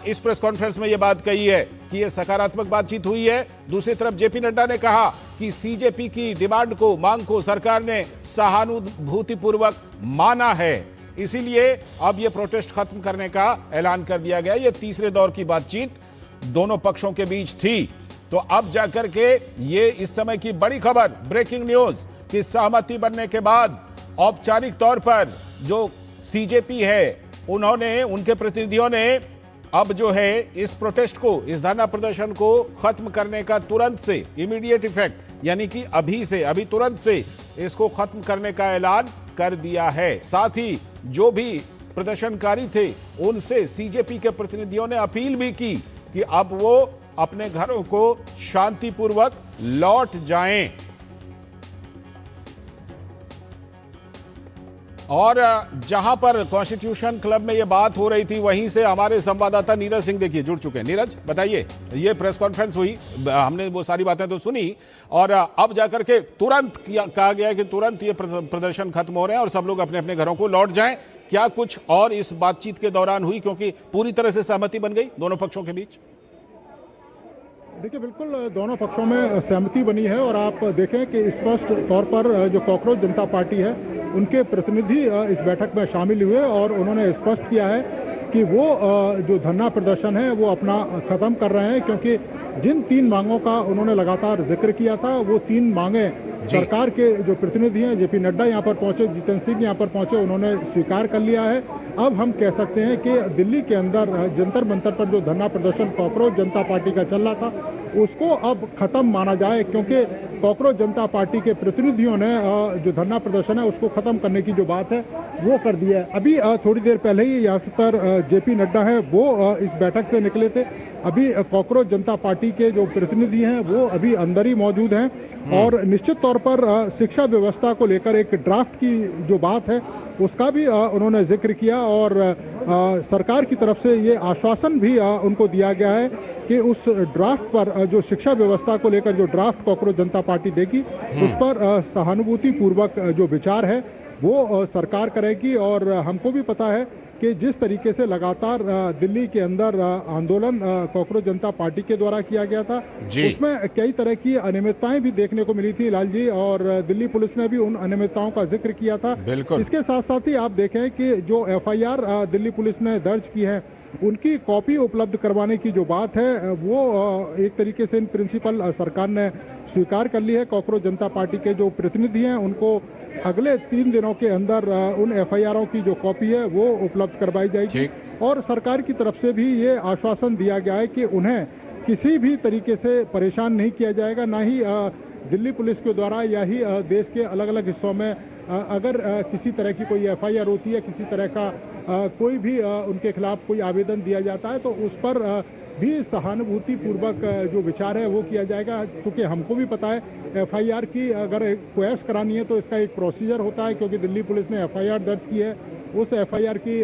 इस प्रेस कॉन्फ्रेंस में यह बात कही है कि यह सकारात्मक बातचीत हुई है। दूसरी तरफ जेपी नड्डा ने कहा कि सीजेपी की डिमांड को, मांग को सरकार ने सहानुभूतिपूर्वक माना है, इसीलिए अब यह प्रोटेस्ट खत्म करने का ऐलान कर दिया गया। यह तीसरे दौर की बातचीत दोनों पक्षों के बीच थी। तो अब जाकर के ये इस समय की बड़ी खबर, ब्रेकिंग न्यूज, कि सहमति बनने के बाद औपचारिक तौर पर जो सीजेपी है, उन्होंने, उनके प्रतिनिधियों ने अब जो है इस प्रोटेस्ट को, इस धरना प्रदर्शन को खत्म करने का तुरंत से, इमीडिएट इफेक्ट यानी कि अभी से, अभी तुरंत से इसको खत्म करने का ऐलान कर दिया है। साथ ही जो भी प्रदर्शनकारी थे उनसे सीजेपी के प्रतिनिधियों ने अपील भी की कि अब वो अपने घरों को शांतिपूर्वक लौट जाएं। और जहां पर कॉन्स्टिट्यूशन क्लब में ये बात हो रही थी वहीं से हमारे संवाददाता नीरज सिंह देखिए जुड़ चुके हैं। नीरज बताइए, ये प्रेस कॉन्फ्रेंस हुई, हमने वो सारी बातें तो सुनी और अब जाकर के तुरंत कहा गया है कि तुरंत ये प्रदर्शन खत्म हो रहे हैं और सब लोग अपने अपने घरों को लौट जाएं। क्या कुछ और इस बातचीत के दौरान हुई, क्योंकि पूरी तरह से सहमति बन गई दोनों पक्षों के बीच? देखिए, बिल्कुल दोनों पक्षों में सहमति बनी है और आप देखें कि स्पष्ट तौर पर जो कॉकरोच जनता पार्टी है उनके प्रतिनिधि इस बैठक में शामिल हुए और उन्होंने स्पष्ट किया है कि वो जो धरना प्रदर्शन है वो अपना ख़त्म कर रहे हैं, क्योंकि जिन 3 मांगों का उन्होंने लगातार जिक्र किया था वो 3 मांगें सरकार के जो प्रतिनिधि हैं, जेपी नड्डा यहाँ पर पहुँचे, जितेंद्र सिंह यहाँ पर पहुँचे, उन्होंने स्वीकार कर लिया है। अब हम कह सकते हैं कि दिल्ली के अंदर जंतर मंतर पर जो धरना प्रदर्शन कॉकरोच जनता पार्टी का चल रहा था उसको अब ख़त्म माना जाए, क्योंकि कॉकरोच जनता पार्टी के प्रतिनिधियों ने जो धरना प्रदर्शन है उसको ख़त्म करने की जो बात है वो कर दी है। अभी थोड़ी देर पहले ही यहाँ पर जेपी नड्डा है वो इस बैठक से निकले थे। अभी कॉकरोच जनता पार्टी के जो प्रतिनिधि हैं वो अभी अंदर ही मौजूद हैं और निश्चित तौर पर शिक्षा व्यवस्था को लेकर एक ड्राफ्ट की जो बात है उसका भी उन्होंने जिक्र किया और सरकार की तरफ से ये आश्वासन भी उनको दिया गया है कि उस ड्राफ्ट पर जो शिक्षा व्यवस्था को लेकर जो ड्राफ्ट कॉकरोच जनता पार्टी देगी उस पर सहानुभूति पूर्वक जो विचार है वो सरकार करेगी। और हमको भी पता है कि जिस तरीके से लगातार दिल्ली के अंदर आंदोलन कॉकरोच जनता पार्टी के द्वारा किया गया था उसमें कई तरह की अनियमितताएं भी देखने को मिली थी लाल जी, और दिल्ली पुलिस ने भी उन अनियमितताओं का जिक्र किया था। इसके साथ साथ ही आप देखें कि जो एफआईआर दिल्ली पुलिस ने दर्ज की है उनकी कॉपी उपलब्ध करवाने की जो बात है वो एक तरीके से इन प्रिंसिपल सरकार ने स्वीकार कर ली है। कॉकरोच जनता पार्टी के जो प्रतिनिधि हैं उनको अगले 3 दिनों के अंदर उन एफआईआरों की जो कॉपी है वो उपलब्ध करवाई जाएगी और सरकार की तरफ से भी ये आश्वासन दिया गया है कि उन्हें किसी भी तरीके से परेशान नहीं किया जाएगा, ना ही दिल्ली पुलिस के द्वारा या ही देश के अलग अलग हिस्सों में अगर किसी तरह की कोई एफआईआर होती है, किसी तरह का कोई भी उनके खिलाफ कोई आवेदन दिया जाता है तो उस पर भी सहानुभूति पूर्वक जो विचार है वो किया जाएगा। क्योंकि हमको भी पता है एफआईआर की अगर क्वेश करानी है तो इसका एक प्रोसीजर होता है, क्योंकि दिल्ली पुलिस ने एफआईआर दर्ज की है, उस एफआईआर की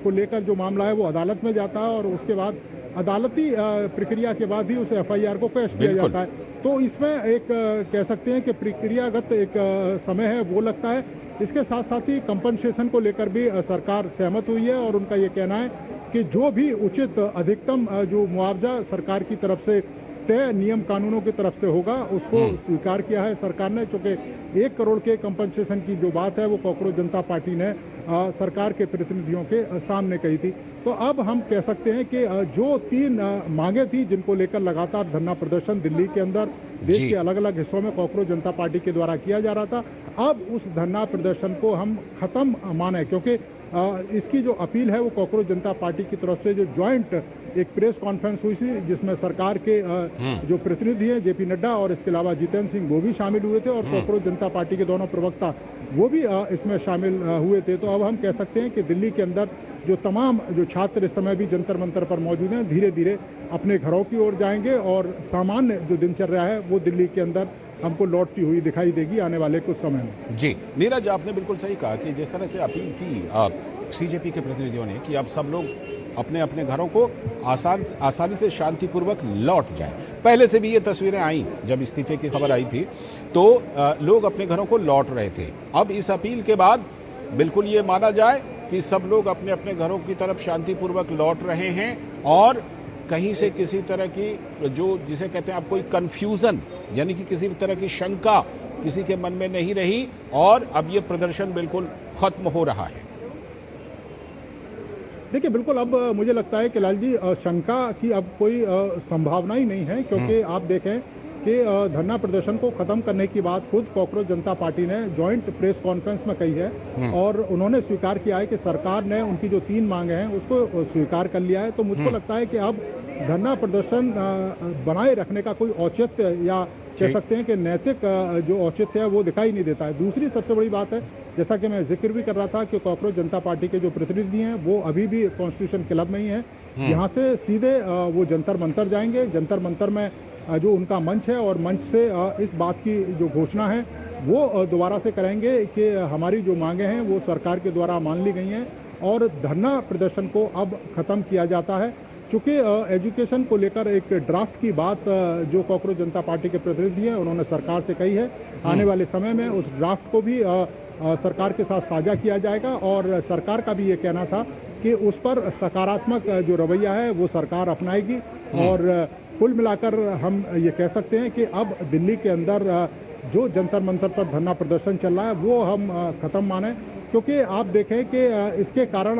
को लेकर जो मामला है वो अदालत में जाता है और उसके बाद अदालती प्रक्रिया के बाद ही उस एफआईआर को पेश किया जाता है। तो इसमें एक कह सकते हैं कि प्रक्रियागत एक समय है वो लगता है। इसके साथ साथ ही कंपनसेशन को लेकर भी सरकार सहमत हुई है और उनका ये कहना है कि जो भी उचित अधिकतम जो मुआवजा सरकार की तरफ से तय नियम कानूनों की तरफ से होगा उसको स्वीकार किया है सरकार ने। चूँकि 1 करोड़ के कंपनसेशन की जो बात है वो कॉकरोच जनता पार्टी ने सरकार के प्रतिनिधियों के सामने कही थी। तो अब हम कह सकते हैं कि जो 3 मांगे थी जिनको लेकर लगातार धरना प्रदर्शन दिल्ली के अंदर देश के अलग अलग हिस्सों में कॉकरोच जनता पार्टी के द्वारा किया जा रहा था, अब उस धरना प्रदर्शन को हम खत्म माने, क्योंकि इसकी जो अपील है वो कॉकरोच जनता पार्टी की तरफ से जो ज्वाइंट एक प्रेस कॉन्फ्रेंस हुई थी जिसमें सरकार के जो प्रतिनिधि हैं जेपी नड्डा और इसके अलावा जितेंद्र सिंह वो भी शामिल हुए थे और कॉकरोच जनता पार्टी के दोनों प्रवक्ता वो भी इसमें शामिल हुए थे। तो अब हम कह सकते हैं कि दिल्ली के अंदर जो तमाम जो छात्र इस समय भी जंतर मंतर पर मौजूद हैं धीरे धीरे अपने घरों की ओर जाएंगे और सामान्य जो दिनचर्या है वो दिल्ली के अंदर हमको लौटती हुई दिखाई देगी आने वाले कुछ समय में। जी नीरज, आपने बिल्कुल सही कहा कि जिस तरह से अपील की सीजेपी के प्रतिनिधियों ने कि अब सब लोग अपने अपने घरों को आसानी से शांतिपूर्वक लौट जाएं। पहले से भी ये तस्वीरें आई, जब इस्तीफे की खबर आई थी तो लोग अपने घरों को लौट रहे थे। अब इस अपील के बाद बिल्कुल ये माना जाए कि सब लोग अपने अपने घरों की तरफ शांतिपूर्वक लौट रहे हैं और कहीं से किसी तरह की जो जिसे कहते हैं आप कोई कन्फ्यूज़न यानी कि किसी तरह की शंका किसी के मन में नहीं रही और अब ये प्रदर्शन बिल्कुल खत्म हो रहा है। देखिए, बिल्कुल अब मुझे लगता है कि लाल जी शंका की अब कोई संभावना ही नहीं है, क्योंकि आप देखें कि धरना प्रदर्शन को खत्म करने की बात खुद कॉकरोच जनता पार्टी ने जॉइंट प्रेस कॉन्फ्रेंस में कही है और उन्होंने स्वीकार किया है कि सरकार ने उनकी जो 3 मांगे हैं उसको स्वीकार कर लिया है। तो मुझको लगता है कि अब धरना प्रदर्शन बनाए रखने का कोई औचित्य या कह सकते हैं कि नैतिक जो औचित्य है वो दिखाई नहीं देता है। दूसरी सबसे बड़ी बात है जैसा कि मैं जिक्र भी कर रहा था कि कॉकरोच जनता पार्टी के जो प्रतिनिधि हैं वो अभी भी कॉन्स्टिट्यूशन क्लब में ही हैं। यहाँ से सीधे वो जंतर मंतर जाएंगे। जंतर मंतर में जो उनका मंच है और मंच से इस बात की जो घोषणा है वो दोबारा से करेंगे कि हमारी जो मांगे हैं वो सरकार के द्वारा मान ली गई हैं और धरना प्रदर्शन को अब ख़त्म किया जाता है। चूँकि एजुकेशन को लेकर एक ड्राफ्ट की बात जो कॉकरोच जनता पार्टी के प्रतिनिधि हैं उन्होंने सरकार से कही है, आने वाले समय में उस ड्राफ्ट को भी सरकार के साथ साझा किया जाएगा और सरकार का भी ये कहना था कि उस पर सकारात्मक जो रवैया है वो सरकार अपनाएगी। और कुल मिलाकर हम ये कह सकते हैं कि अब दिल्ली के अंदर जो जंतर मंतर पर धरना प्रदर्शन चल रहा है वो हम ख़त्म माने, क्योंकि आप देखें कि इसके कारण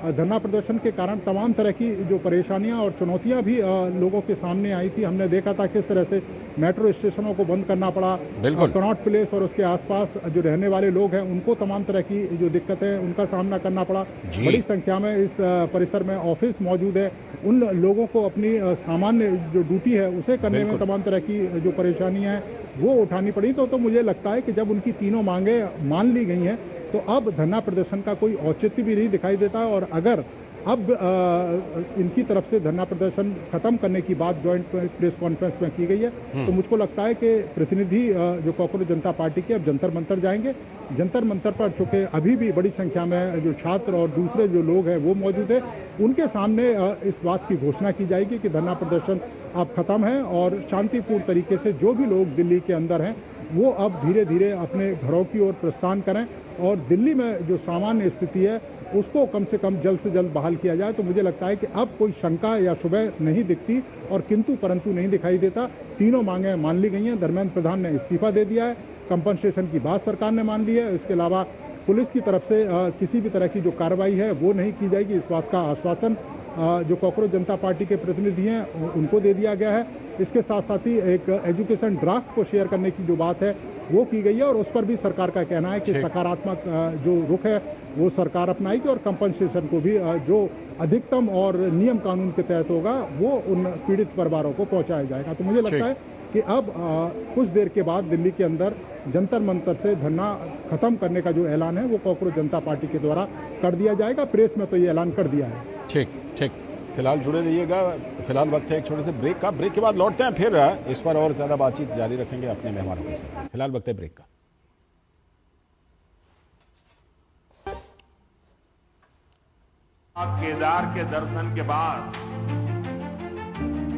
धरना प्रदर्शन के कारण तमाम तरह की जो परेशानियां और चुनौतियां भी लोगों के सामने आई थी। हमने देखा था किस तरह से मेट्रो स्टेशनों को बंद करना पड़ा, कनॉट प्लेस और उसके आसपास जो रहने वाले लोग हैं उनको तमाम तरह की जो दिक्कतें हैं उनका सामना करना पड़ा। बड़ी संख्या में इस परिसर में ऑफिस मौजूद है, उन लोगों को अपनी सामान्य जो ड्यूटी है उसे करने में तमाम तरह की जो परेशानियाँ हैं वो उठानी पड़ी। तो मुझे लगता है कि जब उनकी तीनों मांगे मान ली गई हैं तो अब धरना प्रदर्शन का कोई औचित्य भी नहीं दिखाई देता। और अगर अब इनकी तरफ से धरना प्रदर्शन खत्म करने की बात ज्वाइंट प्रेस कॉन्फ्रेंस में की गई है तो मुझको लगता है कि प्रतिनिधि जो कॉकरोच जनता पार्टी के अब जंतर मंतर जाएंगे। जंतर मंतर पर चूँकि अभी भी बड़ी संख्या में जो छात्र और दूसरे जो लोग हैं वो मौजूद है, उनके सामने इस बात की घोषणा की जाएगी कि धरना प्रदर्शन अब खत्म है और शांतिपूर्ण तरीके से जो भी लोग दिल्ली के अंदर हैं वो अब धीरे धीरे अपने घरों की ओर प्रस्थान करें और दिल्ली में जो सामान्य स्थिति है उसको कम से कम जल्द से जल्द बहाल किया जाए। तो मुझे लगता है कि अब कोई शंका या शुबह नहीं दिखती और किंतु परंतु नहीं दिखाई देता। तीनों मांगें मान ली गई हैं। धर्मेंद्र प्रधान ने इस्तीफा दे दिया है, कंपनसेशन की बात सरकार ने मान ली है। इसके अलावा पुलिस की तरफ से किसी भी तरह की जो कार्रवाई है वो नहीं की जाएगी, इस बात का आश्वासन जो कॉकरोच जनता पार्टी के प्रतिनिधि हैं उनको दे दिया गया है। इसके साथ साथ ही एक एजुकेशन ड्राफ्ट को शेयर करने की जो बात है वो की गई है और उस पर भी सरकार का कहना है कि सकारात्मक जो रुख है वो सरकार अपनाएगी और कंपनसेशन को भी जो अधिकतम और नियम कानून के तहत होगा वो उन पीड़ित परिवारों को पहुंचाया जाएगा। तो मुझे लगता है कि अब कुछ देर के बाद दिल्ली के अंदर जंतर मंतर से धरना खत्म करने का जो ऐलान है वो कॉकरोच जनता पार्टी के द्वारा कर दिया जाएगा। प्रेस में तो ये ऐलान कर दिया है। ठीक ठीक, फिलहाल जुड़े रहिएगा। फिलहाल वक्त है एक छोटे से ब्रेक का। ब्रेक के बाद लौटते हैं, फिर इस पर और ज्यादा बातचीत जारी रखेंगे अपने मेहमानों के साथ। फिलहाल वक्त है ब्रेक का। केदार के दर्शन के बाद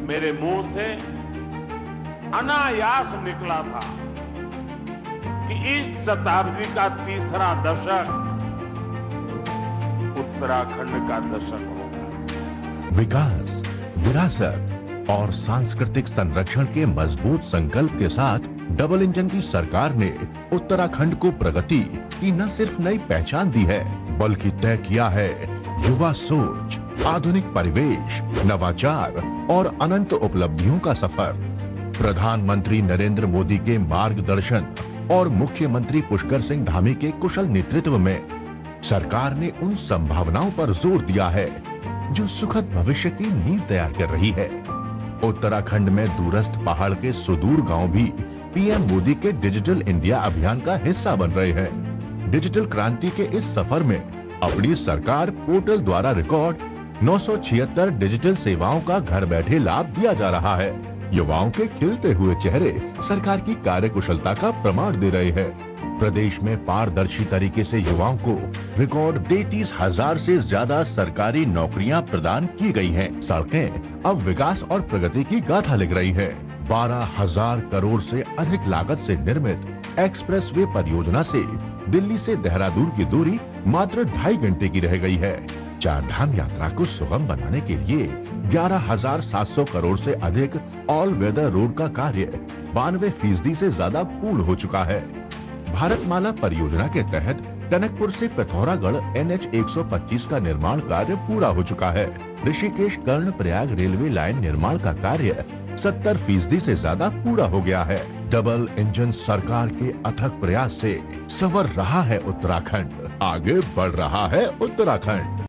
मेरे मुंह से अनायास निकला था कि इस शताब्दी का तीसरा दशक उत्तराखंड का दशक होगा। विकास, विरासत और सांस्कृतिक संरक्षण के मजबूत संकल्प के साथ डबल इंजन की सरकार ने उत्तराखंड को प्रगति की न सिर्फ नई पहचान दी है बल्कि तय किया है युवा सोच, आधुनिक परिवेश, नवाचार और अनंत उपलब्धियों का सफर। प्रधानमंत्री नरेंद्र मोदी के मार्गदर्शन और मुख्यमंत्री पुष्कर सिंह धामी के कुशल नेतृत्व में सरकार ने उन संभावनाओं पर जोर दिया है जो सुखद भविष्य की नींव तैयार कर रही है। उत्तराखंड में दूरस्थ पहाड़ के सुदूर गांव भी पीएम मोदी के डिजिटल इंडिया अभियान का हिस्सा बन रहे हैं। डिजिटल क्रांति के इस सफर में अपनी सरकार पोर्टल द्वारा रिकॉर्ड 976 डिजिटल सेवाओं का घर बैठे लाभ दिया जा रहा है। युवाओं के खिलते हुए चेहरे सरकार की कार्यकुशलता का प्रमाण दे रहे हैं। प्रदेश में पारदर्शी तरीके से युवाओं को रिकॉर्ड 33,000 से ज्यादा सरकारी नौकरियां प्रदान की गई हैं। सड़कें अब विकास और प्रगति की गाथा लिख रही है। 12,000 करोड़ से अधिक लागत से निर्मित एक्सप्रेसवे परियोजना से दिल्ली से देहरादून की दूरी मात्र 2.5 घंटे की रह गई है। चार धाम यात्रा को सुगम बनाने के लिए 11,700 करोड़ से अधिक ऑल वेदर रोड का कार्य 92% से ज्यादा पूर्ण हो चुका है। भारतमाला परियोजना के तहत टनकपुर से पिथौरागढ़ NH 125 का निर्माण कार्य पूरा हो चुका है। ऋषिकेश कर्णप्रयाग रेलवे लाइन निर्माण का कार्य 70% से ज्यादा पूरा हो गया है। डबल इंजन सरकार के अथक प्रयास से संवर रहा है उत्तराखंड, आगे बढ़ रहा है उत्तराखंड।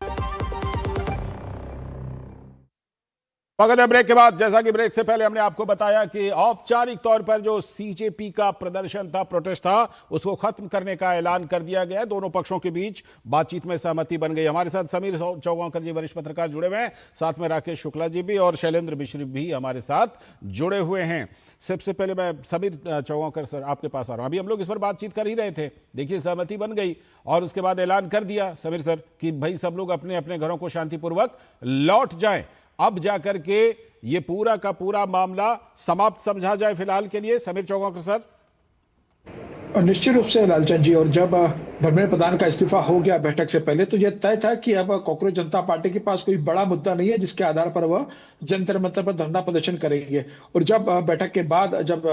स्वागत है ब्रेक के बाद। जैसा कि ब्रेक से पहले हमने आपको बताया कि औपचारिक तौर पर जो सीजेपी का प्रदर्शन था, प्रोटेस्ट था, उसको खत्म करने का ऐलान कर दिया गया है। दोनों पक्षों के बीच बातचीत में सहमति बन गई। हमारे साथ समीर चौगांवकर जी वरिष्ठ पत्रकार जुड़े हुए हैं, साथ में राकेश शुक्ला जी भी और शैलेंद्र मिश्र भी हमारे साथ जुड़े हुए हैं। सबसे पहले मैं समीर चौगांवकर सर आपके पास आ रहा हूं। अभी हम लोग इस पर बातचीत कर ही रहे थे, देखिए सहमति बन गई और उसके बाद ऐलान कर दिया समीर सर कि भाई सब लोग अपने अपने घरों को शांतिपूर्वक लौट जाएं। अब जाकर के ये पूरा का पूरा मामला समाप्त समझा जाए फिलहाल के लिए। समीर चौगांवकर सर। निश्चित रूप से लालचंद जी, और जब धर्मेंद्र प्रधान का इस्तीफा हो गया बैठक से पहले, तो यह तय था कि अब कांग्रेस जनता पार्टी के पास कोई बड़ा मुद्दा नहीं है जिसके आधार पर वह जंतर मंतर पर धरना प्रदर्शन करेंगे। और जब बैठक के बाद जब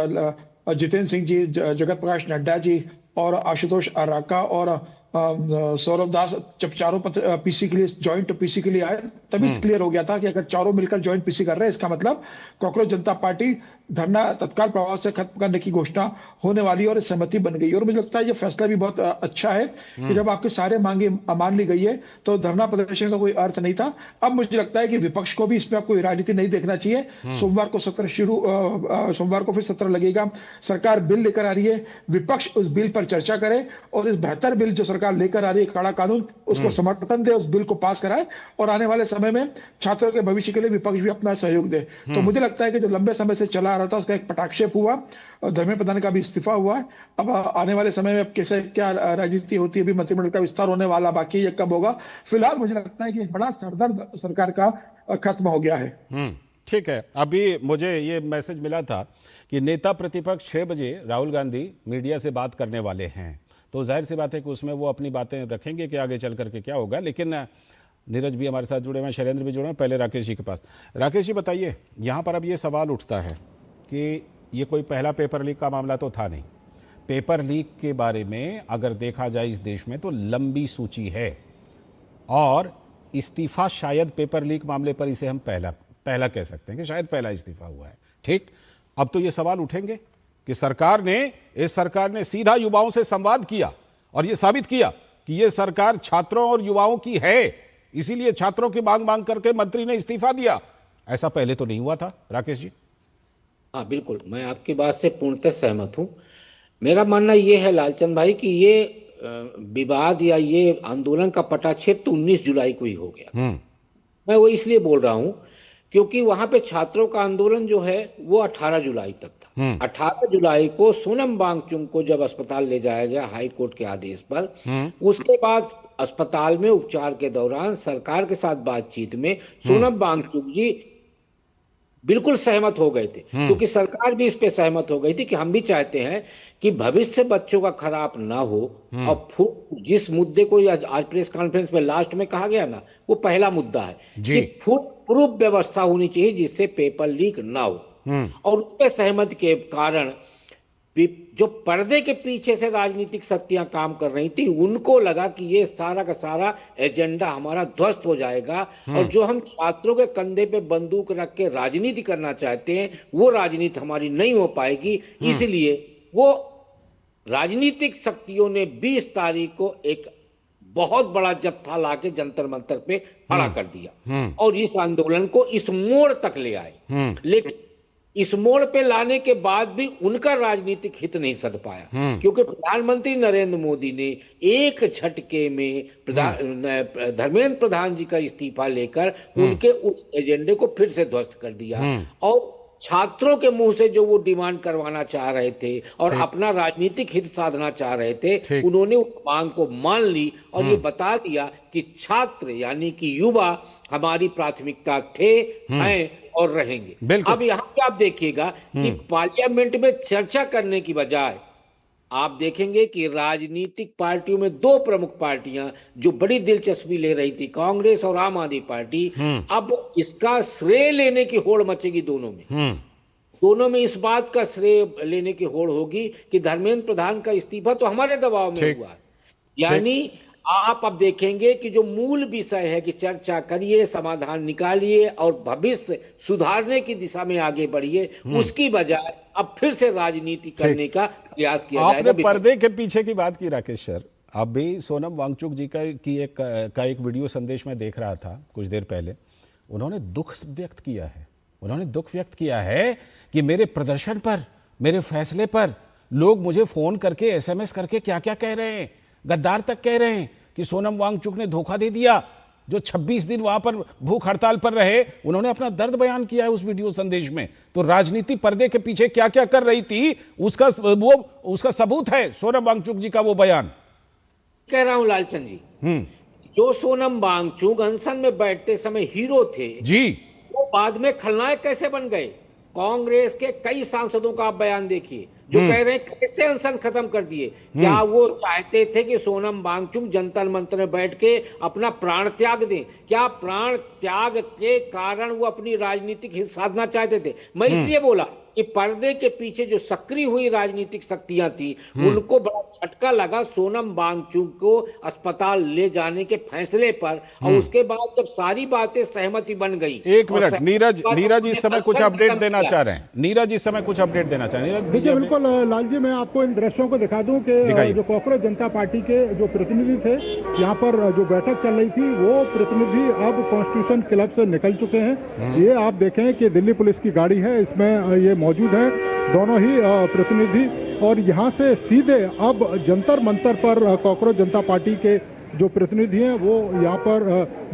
जितेंद्र सिंह जी, जगत प्रकाश नड्डा जी और आशुतोष अराका और सौरभ दास जब चारों पीसी के लिए, ज्वाइंट पीसी के लिए आए, तभी क्लियर हो गया था कि अगर चारों मिलकर ज्वाइंट पीसी कर रहे हैं, इसका मतलब कांग्रेस जनता पार्टी धरना तत्काल प्रभाव से खत्म करने की घोषणा होने वाली और सहमति बन गई। और मुझे लगता है ये फैसला भी बहुत अच्छा है कि जब आपकी सारे मांगे मान ली गई है तो धरना प्रदर्शन का कोई अर्थ नहीं था। अब मुझे लगता है कि विपक्ष को भी इसमें कोई राजनीति नहीं देखना चाहिए। सोमवार को सोमवार को फिर सत्र लगेगा, सरकार बिल लेकर आ रही है, विपक्ष उस बिल पर चर्चा करे और इस बेहतर बिल जो सरकार लेकर आ रही है, काला कानून, उसको समर्थन दे, उस बिल को पास कराए और आने वाले समय में छात्रों के भविष्य के लिए विपक्ष भी अपना सहयोग दे। तो मुझे लगता है कि जो लंबे समय से चला आ रहा था उसका एक पटाक्षेप हुआ और धर्मेंद्र प्रधान का भी इस्तीफा हुआ है। अब आने वाले समय में कैसे क्या राजनीति होती है, अभी मंत्रिमंडल का विस्तार होने वाला बाकी है, कब होगा। फिलहाल मुझे लगता है कि एक बड़ा सरदर्द सरकार का खत्म हो गया है। ठीक है। अभी मुझे ये मैसेज मिला था कि नेता प्रतिपक्ष 6 बजे राहुल गांधी मीडिया से बात करने वाले हैं, तो जाहिर सी बात है कि उसमें वो अपनी बातें रखेंगे कि आगे चल करके क्या होगा। लेकिन नीरज भी हमारे साथ जुड़े हुए हैं, शैलेंद्र भी जुड़े हैं। पहले राकेश जी के पास। राकेश जी बताइए, यहाँ पर अब ये सवाल उठता है कि ये कोई पहला पेपर लीक का मामला तो था नहीं। पेपर लीक के बारे में अगर देखा जाए इस देश में तो लंबी सूची है और इस्तीफा शायद पेपर लीक मामले पर इसे हम पहला कह सकते हैं कि शायद पहला इस्तीफा हुआ है। ठीक, अब तो ये सवाल उठेंगे कि इस सरकार ने सीधा युवाओं से संवाद किया और ये साबित किया कि ये सरकार छात्रों और युवाओं की है, इसीलिए छात्रों की मांग करके मंत्री ने इस्तीफा दिया। ऐसा पहले तो नहीं हुआ था। राकेश जी। हाँ बिल्कुल, मैं आपकी बात से पूर्णतः सहमत हूँ। मेरा मानना ये है लालचंद भाई कि ये विवाद या ये आंदोलन का पटाक्षेप तो 19 जुलाई को ही हो गया। मैं वो इसलिए बोल रहा हूँ क्योंकि वहां पे छात्रों का आंदोलन जो है वो 18 जुलाई तक था। 18 जुलाई को सोनम वांगचुक को जब अस्पताल ले जाया गया हाई कोर्ट के आदेश पर, उसके बाद अस्पताल में उपचार के दौरान सरकार के साथ बातचीत में सोनम वांगचुक जी बिल्कुल सहमत हो गए थे, क्योंकि सरकार भी इस पे सहमत हो गई थी कि हम भी चाहते हैं कि भविष्य बच्चों का खराब ना हो। और जिस मुद्दे को आज प्रेस कॉन्फ्रेंस में लास्ट में कहा गया ना, वो पहला मुद्दा है कि फुल प्रूफ व्यवस्था होनी चाहिए जिससे पेपर लीक ना हो। और उस पर सहमति के कारण जो पर्दे के पीछे से राजनीतिक शक्तियां काम कर रही थी, उनको लगा कि ये सारा का सारा एजेंडा हमारा ध्वस्त हो जाएगा और जो हम छात्रों के कंधे पे बंदूक रख के राजनीति करना चाहते हैं वो राजनीति हमारी नहीं हो पाएगी। इसलिए वो राजनीतिक शक्तियों ने 20 तारीख को एक बहुत बड़ा जत्था लाके जंतर मंतर पे खड़ा कर दिया और इस आंदोलन को इस मोड़ तक ले आए। लेकिन इस मोड़ पे लाने के बाद भी उनका राजनीतिक हित नहीं सध पाया, क्योंकि प्रधानमंत्री नरेंद्र मोदी ने एक झटके में धर्मेंद्र प्रधान जी का इस्तीफा लेकर उनके उस एजेंडे को फिर से ध्वस्त कर दिया और छात्रों के मुंह से जो वो डिमांड करवाना चाह रहे थे और अपना राजनीतिक हित साधना चाह रहे थे, उन्होंने उस मांग को मान ली और ये बता दिया कि छात्र यानी कि युवा हमारी प्राथमिकता थे, हैं और रहेंगे। अब यहाँ पे आप देखिएगा कि पार्लियामेंट में चर्चा करने की बजाय आप देखेंगे कि राजनीतिक पार्टियों में 2 प्रमुख पार्टियां जो बड़ी दिलचस्पी ले रही थी, कांग्रेस और आम आदमी पार्टी, अब इसका श्रेय लेने की होड़ मचेगी दोनों में इस बात का श्रेय लेने की होड़ होगी कि धर्मेंद्र प्रधान का इस्तीफा तो हमारे दबाव में हुआ है। यानी आप अब देखेंगे कि जो मूल विषय है कि चर्चा करिए, समाधान निकालिए और भविष्य सुधारने की दिशा में आगे बढ़िए, उसकी बजाय अब फिर से राजनीति करने का प्रयास किया जाएगा। आपने पर्दे के पीछे की बात की राकेश सर। अभी सोनम वांगचुक जी का एक वीडियो संदेश में देख रहा था कुछ देर पहले, उन्होंने दुख व्यक्त किया है उन्होंने दुख व्यक्त किया है कि मेरे प्रदर्शन पर, मेरे फैसले पर लोग मुझे फोन करके, एसएमएस करके क्या क्या कह रहे हैं, गद्दार तक कह रहे हैं कि सोनम वांगचुक ने धोखा दे दिया। जो 26 दिन वहां पर भूख हड़ताल पर रहे, उन्होंने अपना दर्द बयान किया है उस वीडियो संदेश में। तो राजनीति पर्दे के पीछे क्या क्या कर रही थी उसका सबूत है सोनम वांगचुक जी का वो बयान। कह रहा हूं लालचंद जी, जो सोनम वांगचुक अनशन में बैठते समय हीरो थे जी, वो बाद में खलनायक कैसे बन गए? कांग्रेस के कई सांसदों का आप बयान देखिए जो कह रहे हैं कैसे अनशन खत्म कर दिए। क्या वो चाहते थे कि सोनम वांगचुक जंतर मंतर में बैठ के अपना प्राण त्याग दें? क्या प्राण त्याग के कारण वो अपनी राजनीतिक हित साधना चाहते थे? मैं इसलिए बोला कि पर्दे के पीछे जो सक्रिय हुई राजनीतिक शक्तियां थी उनको बड़ा झटका लगा सोनम वांगचुक को अस्पताल ले जाने के फैसले पर, और उसके बाद जब सारी बातें सहमति बन गई। एक मिनट, नीरज इस समय कुछ अपडेट देना चाह रहे हैं। नीरज इस समय कुछ अपडेट देना चाह रहे हैं। देखिए बिल्कुल लाल जी, मैं आपको इन दृश्यों को दिखा दूं कि जो कॉकरोच जनता पार्टी के जो प्रतिनिधि थे, यहाँ पर जो बैठक चल रही थी, वो प्रतिनिधि अब कॉन्स्टिट्यूशन क्लब से निकल चुके हैं। ये आप देखें कि दिल्ली पुलिस की गाड़ी है, इसमें ये मौजूद है दोनों ही प्रतिनिधि, और यहाँ से सीधे अब जंतर मंतर पर कॉकरोच जनता पार्टी के जो प्रतिनिधि हैं वो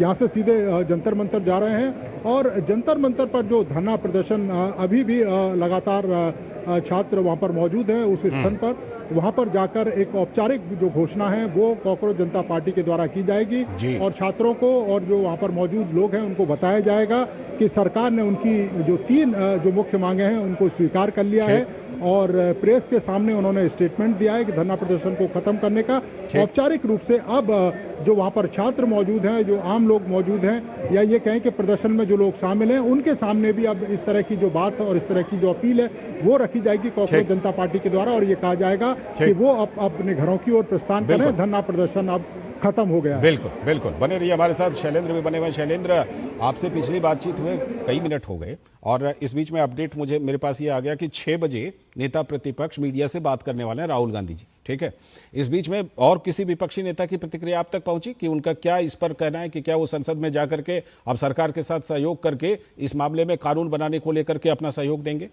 यहाँ से सीधे जंतर मंतर जा रहे हैं। और जंतर मंतर पर जो धरना प्रदर्शन अभी भी लगातार छात्र वहाँ पर मौजूद हैं उस स्थान पर, वहाँ पर जाकर एक औपचारिक जो घोषणा है वो कॉकरोच जनता पार्टी के द्वारा की जाएगी और छात्रों को और जो वहाँ पर मौजूद लोग हैं उनको बताया जाएगा कि सरकार ने उनकी जो 3 जो मुख्य मांगे हैं उनको स्वीकार कर लिया है, और प्रेस के सामने उन्होंने स्टेटमेंट दिया है कि धरना प्रदर्शन को खत्म करने का। औपचारिक रूप से अब जो वहाँ पर छात्र मौजूद हैं, जो आम लोग मौजूद हैं, या ये कहें कि प्रदर्शन में जो लोग शामिल हैं, उनके सामने भी अब इस तरह की जो बात और इस तरह की जो अपील है वो रखी जाएगी कॉकरोच जनता पार्टी के द्वारा, और ये कहा जाएगा कि वो अपने घरों की ओर प्रस्थान करें, धरना प्रदर्शन अब खत्म हो गया। बिल्कुल बिल्कुल, बने रहिए हमारे साथ। शैलेंद्र भी बने हुए। शैलेंद्र, आपसे पिछली बातचीत हुए कई मिनट हो गए और इस बीच में अपडेट मेरे पास ये आ गया कि 6 बजे नेता प्रतिपक्ष मीडिया से बात करने वाले हैं, राहुल गांधी जी, ठीक है। इस बीच में और किसी विपक्षी नेता की प्रतिक्रिया आप तक पहुंची कि उनका क्या इस पर कहना है कि क्या वो संसद में जाकर के अब सरकार के साथ सहयोग करके इस मामले में कानून बनाने को लेकर के अपना सहयोग देंगे?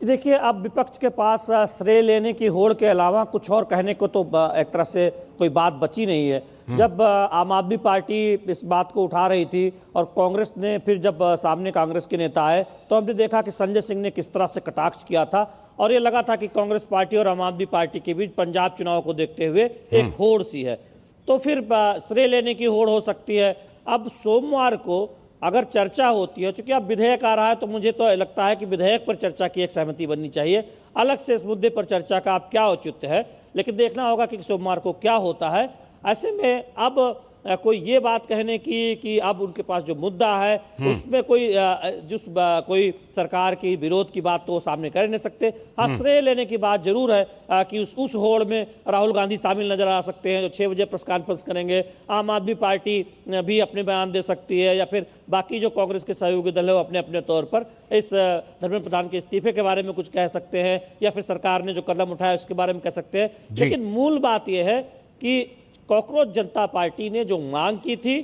देखिए, अब विपक्ष के पास श्रेय लेने की होड़ के अलावा कुछ और कहने को तो एक तरह से कोई बात बची नहीं है। जब आम आदमी पार्टी इस बात को उठा रही थी और कांग्रेस ने फिर जब सामने कांग्रेस के नेता आए तो हमने देखा कि संजय सिंह ने किस तरह से कटाक्ष किया था, और ये लगा था कि कांग्रेस पार्टी और आम आदमी पार्टी के बीच पंजाब चुनाव को देखते हुए एक होड़ सी है, तो फिर श्रेय लेने की होड़ हो सकती है। अब सोमवार को अगर चर्चा होती है, चूंकि अब विधेयक आ रहा है तो मुझे तो लगता है कि विधेयक पर चर्चा की एक सहमति बननी चाहिए। अलग से इस मुद्दे पर चर्चा का अब क्या औचित्य है, लेकिन देखना होगा कि सोमवार को क्या होता है। ऐसे में अब कोई ये बात कहने की कि अब उनके पास जो मुद्दा है उसमें कोई सरकार की विरोध की बात तो वो सामने कर नहीं सकते। हाँ, श्रेय लेने की बात जरूर है कि उस होड़ में राहुल गांधी शामिल नजर आ सकते हैं जो 6 बजे प्रेस कॉन्फ्रेंस करेंगे। आम आदमी पार्टी भी अपने बयान दे सकती है, या फिर बाकी जो कांग्रेस के सहयोगी दल है वो अपने अपने तौर पर इस धर्मेंद्र प्रधान के इस्तीफे के बारे में कुछ कह सकते हैं, या फिर सरकार ने जो कदम उठाया उसके बारे में कह सकते हैं। लेकिन मूल बात यह है कि कॉकरोच जनता पार्टी ने जो मांग की थी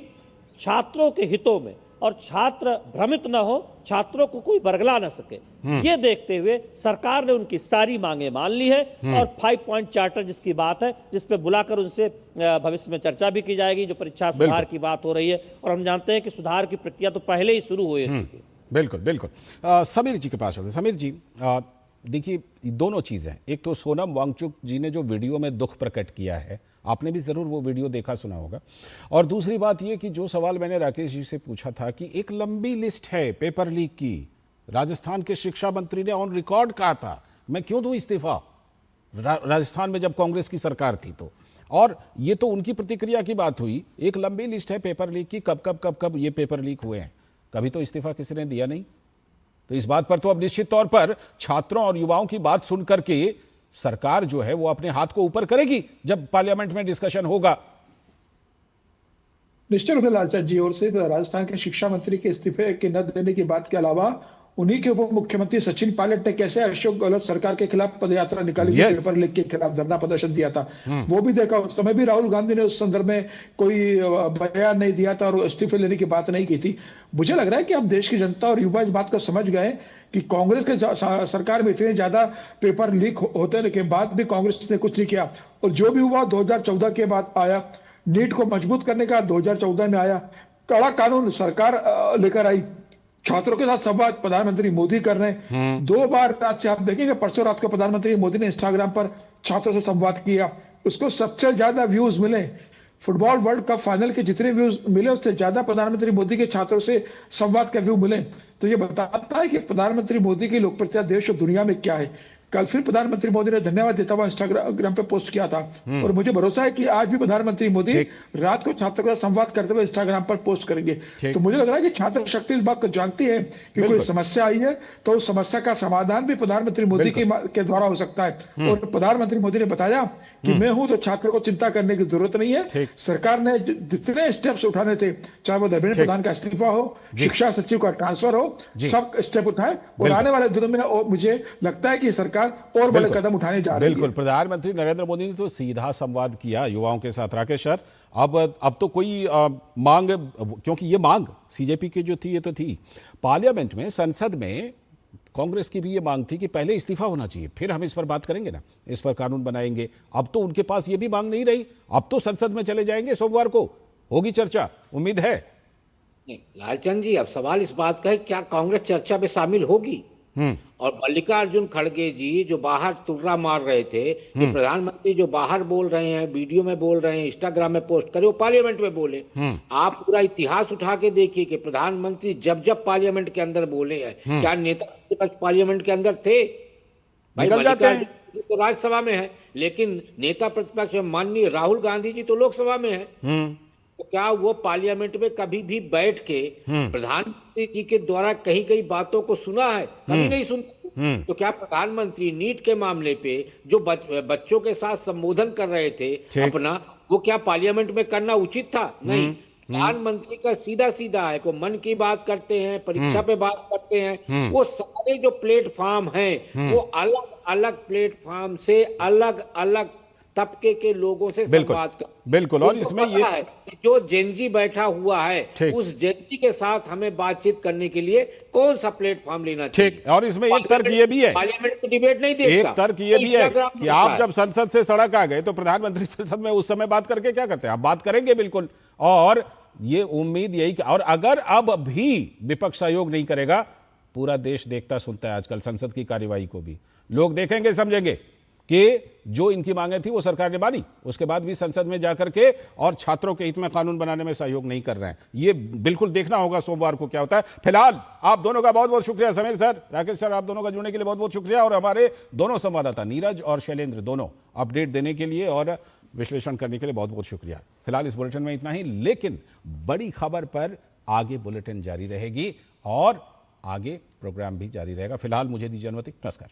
छात्रों के हितों में, और छात्र भ्रमित न हो, छात्रों को कोई बरगला न सके, ये देखते हुए सरकार ने उनकी सारी मांगे मान ली है। और 5 पॉइंट चार्टर जिसकी बात है, जिस पे बुलाकर उनसे भविष्य में चर्चा भी की जाएगी, जो परीक्षा सुधार की बात हो रही है, और हम जानते हैं कि सुधार की प्रक्रिया तो पहले ही शुरू हुई है। बिल्कुल बिल्कुल। समीर जी के पास होते। समीर जी, देखिए दोनों चीज़ें, एक तो सोनम वांगचुक जी ने जो वीडियो में दुख प्रकट किया है, आपने भी ज़रूर वो वीडियो देखा सुना होगा, और दूसरी बात ये कि जो सवाल मैंने राकेश जी से पूछा था कि एक लंबी लिस्ट है पेपर लीक की, राजस्थान के शिक्षा मंत्री ने ऑन रिकॉर्ड कहा था मैं क्यों दूं इस्तीफा, राजस्थान में जब कांग्रेस की सरकार थी तो, और ये तो उनकी प्रतिक्रिया की बात हुई। एक लंबी लिस्ट है पेपर लीक की, कब ये पेपर लीक हुए हैं, कभी तो इस्तीफा किसी ने दिया नहीं। तो इस बात पर तो अब निश्चित तौर पर छात्रों और युवाओं की बात सुन करके सरकार जो है वो अपने हाथ को ऊपर करेगी जब पार्लियामेंट में डिस्कशन होगा। निश्चित रूप से लालचंद जी, और सिर्फ राजस्थान के शिक्षा मंत्री के इस्तीफे के न देने की बात के अलावा उन्हीं के उप मुख्यमंत्री सचिन पायलट ने कैसे अशोक गहलोत सरकार के खिलाफ पदयात्रा निकाली थी, पेपर लीक के खिलाफ धरना प्रदर्शन दिया था, वो भी देखा। उस समय भी राहुल गांधी ने उस संदर्भ में कोई बयान नहीं दिया था और इस्तीफे लेने की बात नहीं की थी। मुझे लग रहा है कि अब देश की जनता और युवा इस बात को समझ गए कि कांग्रेस के सरकार में इतने ज्यादा पेपर लीक होने के बाद भी कांग्रेस ने कुछ नहीं किया। और जो भी हुआ 2014 के बाद आया, नीट को मजबूत करने का 2014 में आया, कड़ा कानून सरकार लेकर आई, छात्रों के साथ संवाद प्रधानमंत्री मोदी कर रहे हैं। 2 बार रात से आप देखेंगे, परसों रात को प्रधानमंत्री मोदी ने इंस्टाग्राम पर छात्रों से संवाद किया, उसको सबसे ज्यादा व्यूज मिले। फुटबॉल वर्ल्ड कप फाइनल के जितने व्यूज मिले उससे ज्यादा प्रधानमंत्री मोदी के छात्रों से संवाद के व्यू मिले। तो ये बताता है कि प्रधानमंत्री मोदी की लोकप्रियता देश और दुनिया में क्या है। कल फिर प्रधानमंत्री मोदी ने धन्यवाद देता हुआ इंस्टाग्राम पे पोस्ट किया था और मुझे भरोसा है कि आज भी प्रधानमंत्री मोदी रात को छात्रों के साथ संवाद करते हुए इंस्टाग्राम पर पोस्ट करेंगे। तो मुझे लग रहा है कि छात्र शक्ति इस बात को जानती है कि कोई समस्या आई है तो उस समस्या का समाधान भी प्रधानमंत्री मोदी के द्वारा हो सकता है। और प्रधानमंत्री मोदी ने बताया कि मैं हूं तो छात्रों को चिंता करने की जरूरत नहीं है। सरकार ने जितने स्टेप्स उठाने थे, चाहे वो धर्मेंद्र प्रधान का इस्तीफा हो, शिक्षा सचिव का ट्रांसफर हो, सब स्टेप उठाए और आने वाले दिनों में मुझे लगता है कि सरकार और बड़े कदम उठाने जा रही है। बिल्कुल, प्रधानमंत्री नरेंद्र मोदी ने तो सीधा संवाद किया युवाओं के साथ। राकेश सर, अब तो कोई मांग, क्योंकि ये मांग सीजेपी की जो थी ये तो थी, पार्लियामेंट में, संसद में कांग्रेस की भी ये मांग थी कि पहले इस्तीफा होना चाहिए, फिर हम इस पर बात करेंगे ना, इस पर कानून बनाएंगे। अब तो उनके पास ये भी मांग नहीं रही, अब तो संसद में चले जाएंगे, सोमवार को होगी चर्चा, उम्मीद है। नहीं लालचंद जी, अब सवाल इस बात का है क्या कांग्रेस चर्चा में शामिल होगी? और मल्लिकार्जुन खड़गे जी जो बाहर तुर्रा मार रहे थे कि प्रधानमंत्री जो बाहर बोल रहे हैं, वीडियो में बोल रहे हैं, इंस्टाग्राम में पोस्ट करे, वो पार्लियामेंट में बोले। आप पूरा इतिहास उठा के देखिए कि प्रधानमंत्री जब जब पार्लियामेंट के अंदर बोले हैं, क्या नेता प्रतिपक्ष पार्लियामेंट के अंदर थे? भाई मल्लिकार्जुन तो राज्यसभा में है, लेकिन नेता प्रतिपक्ष माननीय राहुल गांधी जी तो लोकसभा में है। तो क्या वो पार्लियामेंट में कभी भी बैठ के प्रधानमंत्री जी के द्वारा कही गई बातों को सुना है? कभी नहीं सुनते। तो क्या प्रधानमंत्री नीट के मामले पे जो बच्चों के साथ संबोधन कर रहे थे अपना, वो क्या पार्लियामेंट में करना उचित था? नहीं। प्रधानमंत्री का सीधा सीधा है, को मन की बात करते हैं, परीक्षा पे बात करते हैं, वो सारे जो प्लेटफॉर्म हैं वो अलग अलग प्लेटफॉर्म से अलग अलग तबके के लोगों से संवाद कर। बिल्कुल, और इसमें ये है जो जेनजी बैठा हुआ है, उस जेनजी के साथ हमें बातचीत करने के लिए कौन सा प्लेटफॉर्म लेना चाहिए। ठीक, और इसमें एक तर्क ये भी है, पार्लियामेंट की डिबेट नहीं देखता। एक तर्क ये भी है कि आप जब संसद से सड़क आ गए तो प्रधानमंत्री संसद में उस समय बात करके क्या करते हैं? आप बात करेंगे बिल्कुल, और ये उम्मीद यही, और अगर अब भी विपक्ष सहयोग नहीं करेगा, पूरा देश देखता सुनता है आजकल संसद की कार्यवाही को भी, लोग देखेंगे समझेंगे कि जो इनकी मांगे थी वो सरकार ने मानी, उसके बाद भी संसद में जाकर के और छात्रों के हित में कानून बनाने में सहयोग नहीं कर रहे हैं। ये बिल्कुल देखना होगा सोमवार को क्या होता है। फिलहाल आप दोनों का बहुत बहुत शुक्रिया, समीर सर, राकेश सर, आप दोनों का जुड़ने के लिए बहुत बहुत शुक्रिया, और हमारे दोनों संवाददाता नीरज और शैलेंद्र दोनों अपडेट देने के लिए और विश्लेषण करने के लिए बहुत बहुत शुक्रिया। फिलहाल इस बुलेटिन में इतना ही, लेकिन बड़ी खबर पर आगे बुलेटिन जारी रहेगी और आगे प्रोग्राम भी जारी रहेगा। फिलहाल मुझे दीजिए अनुमति, नमस्कार।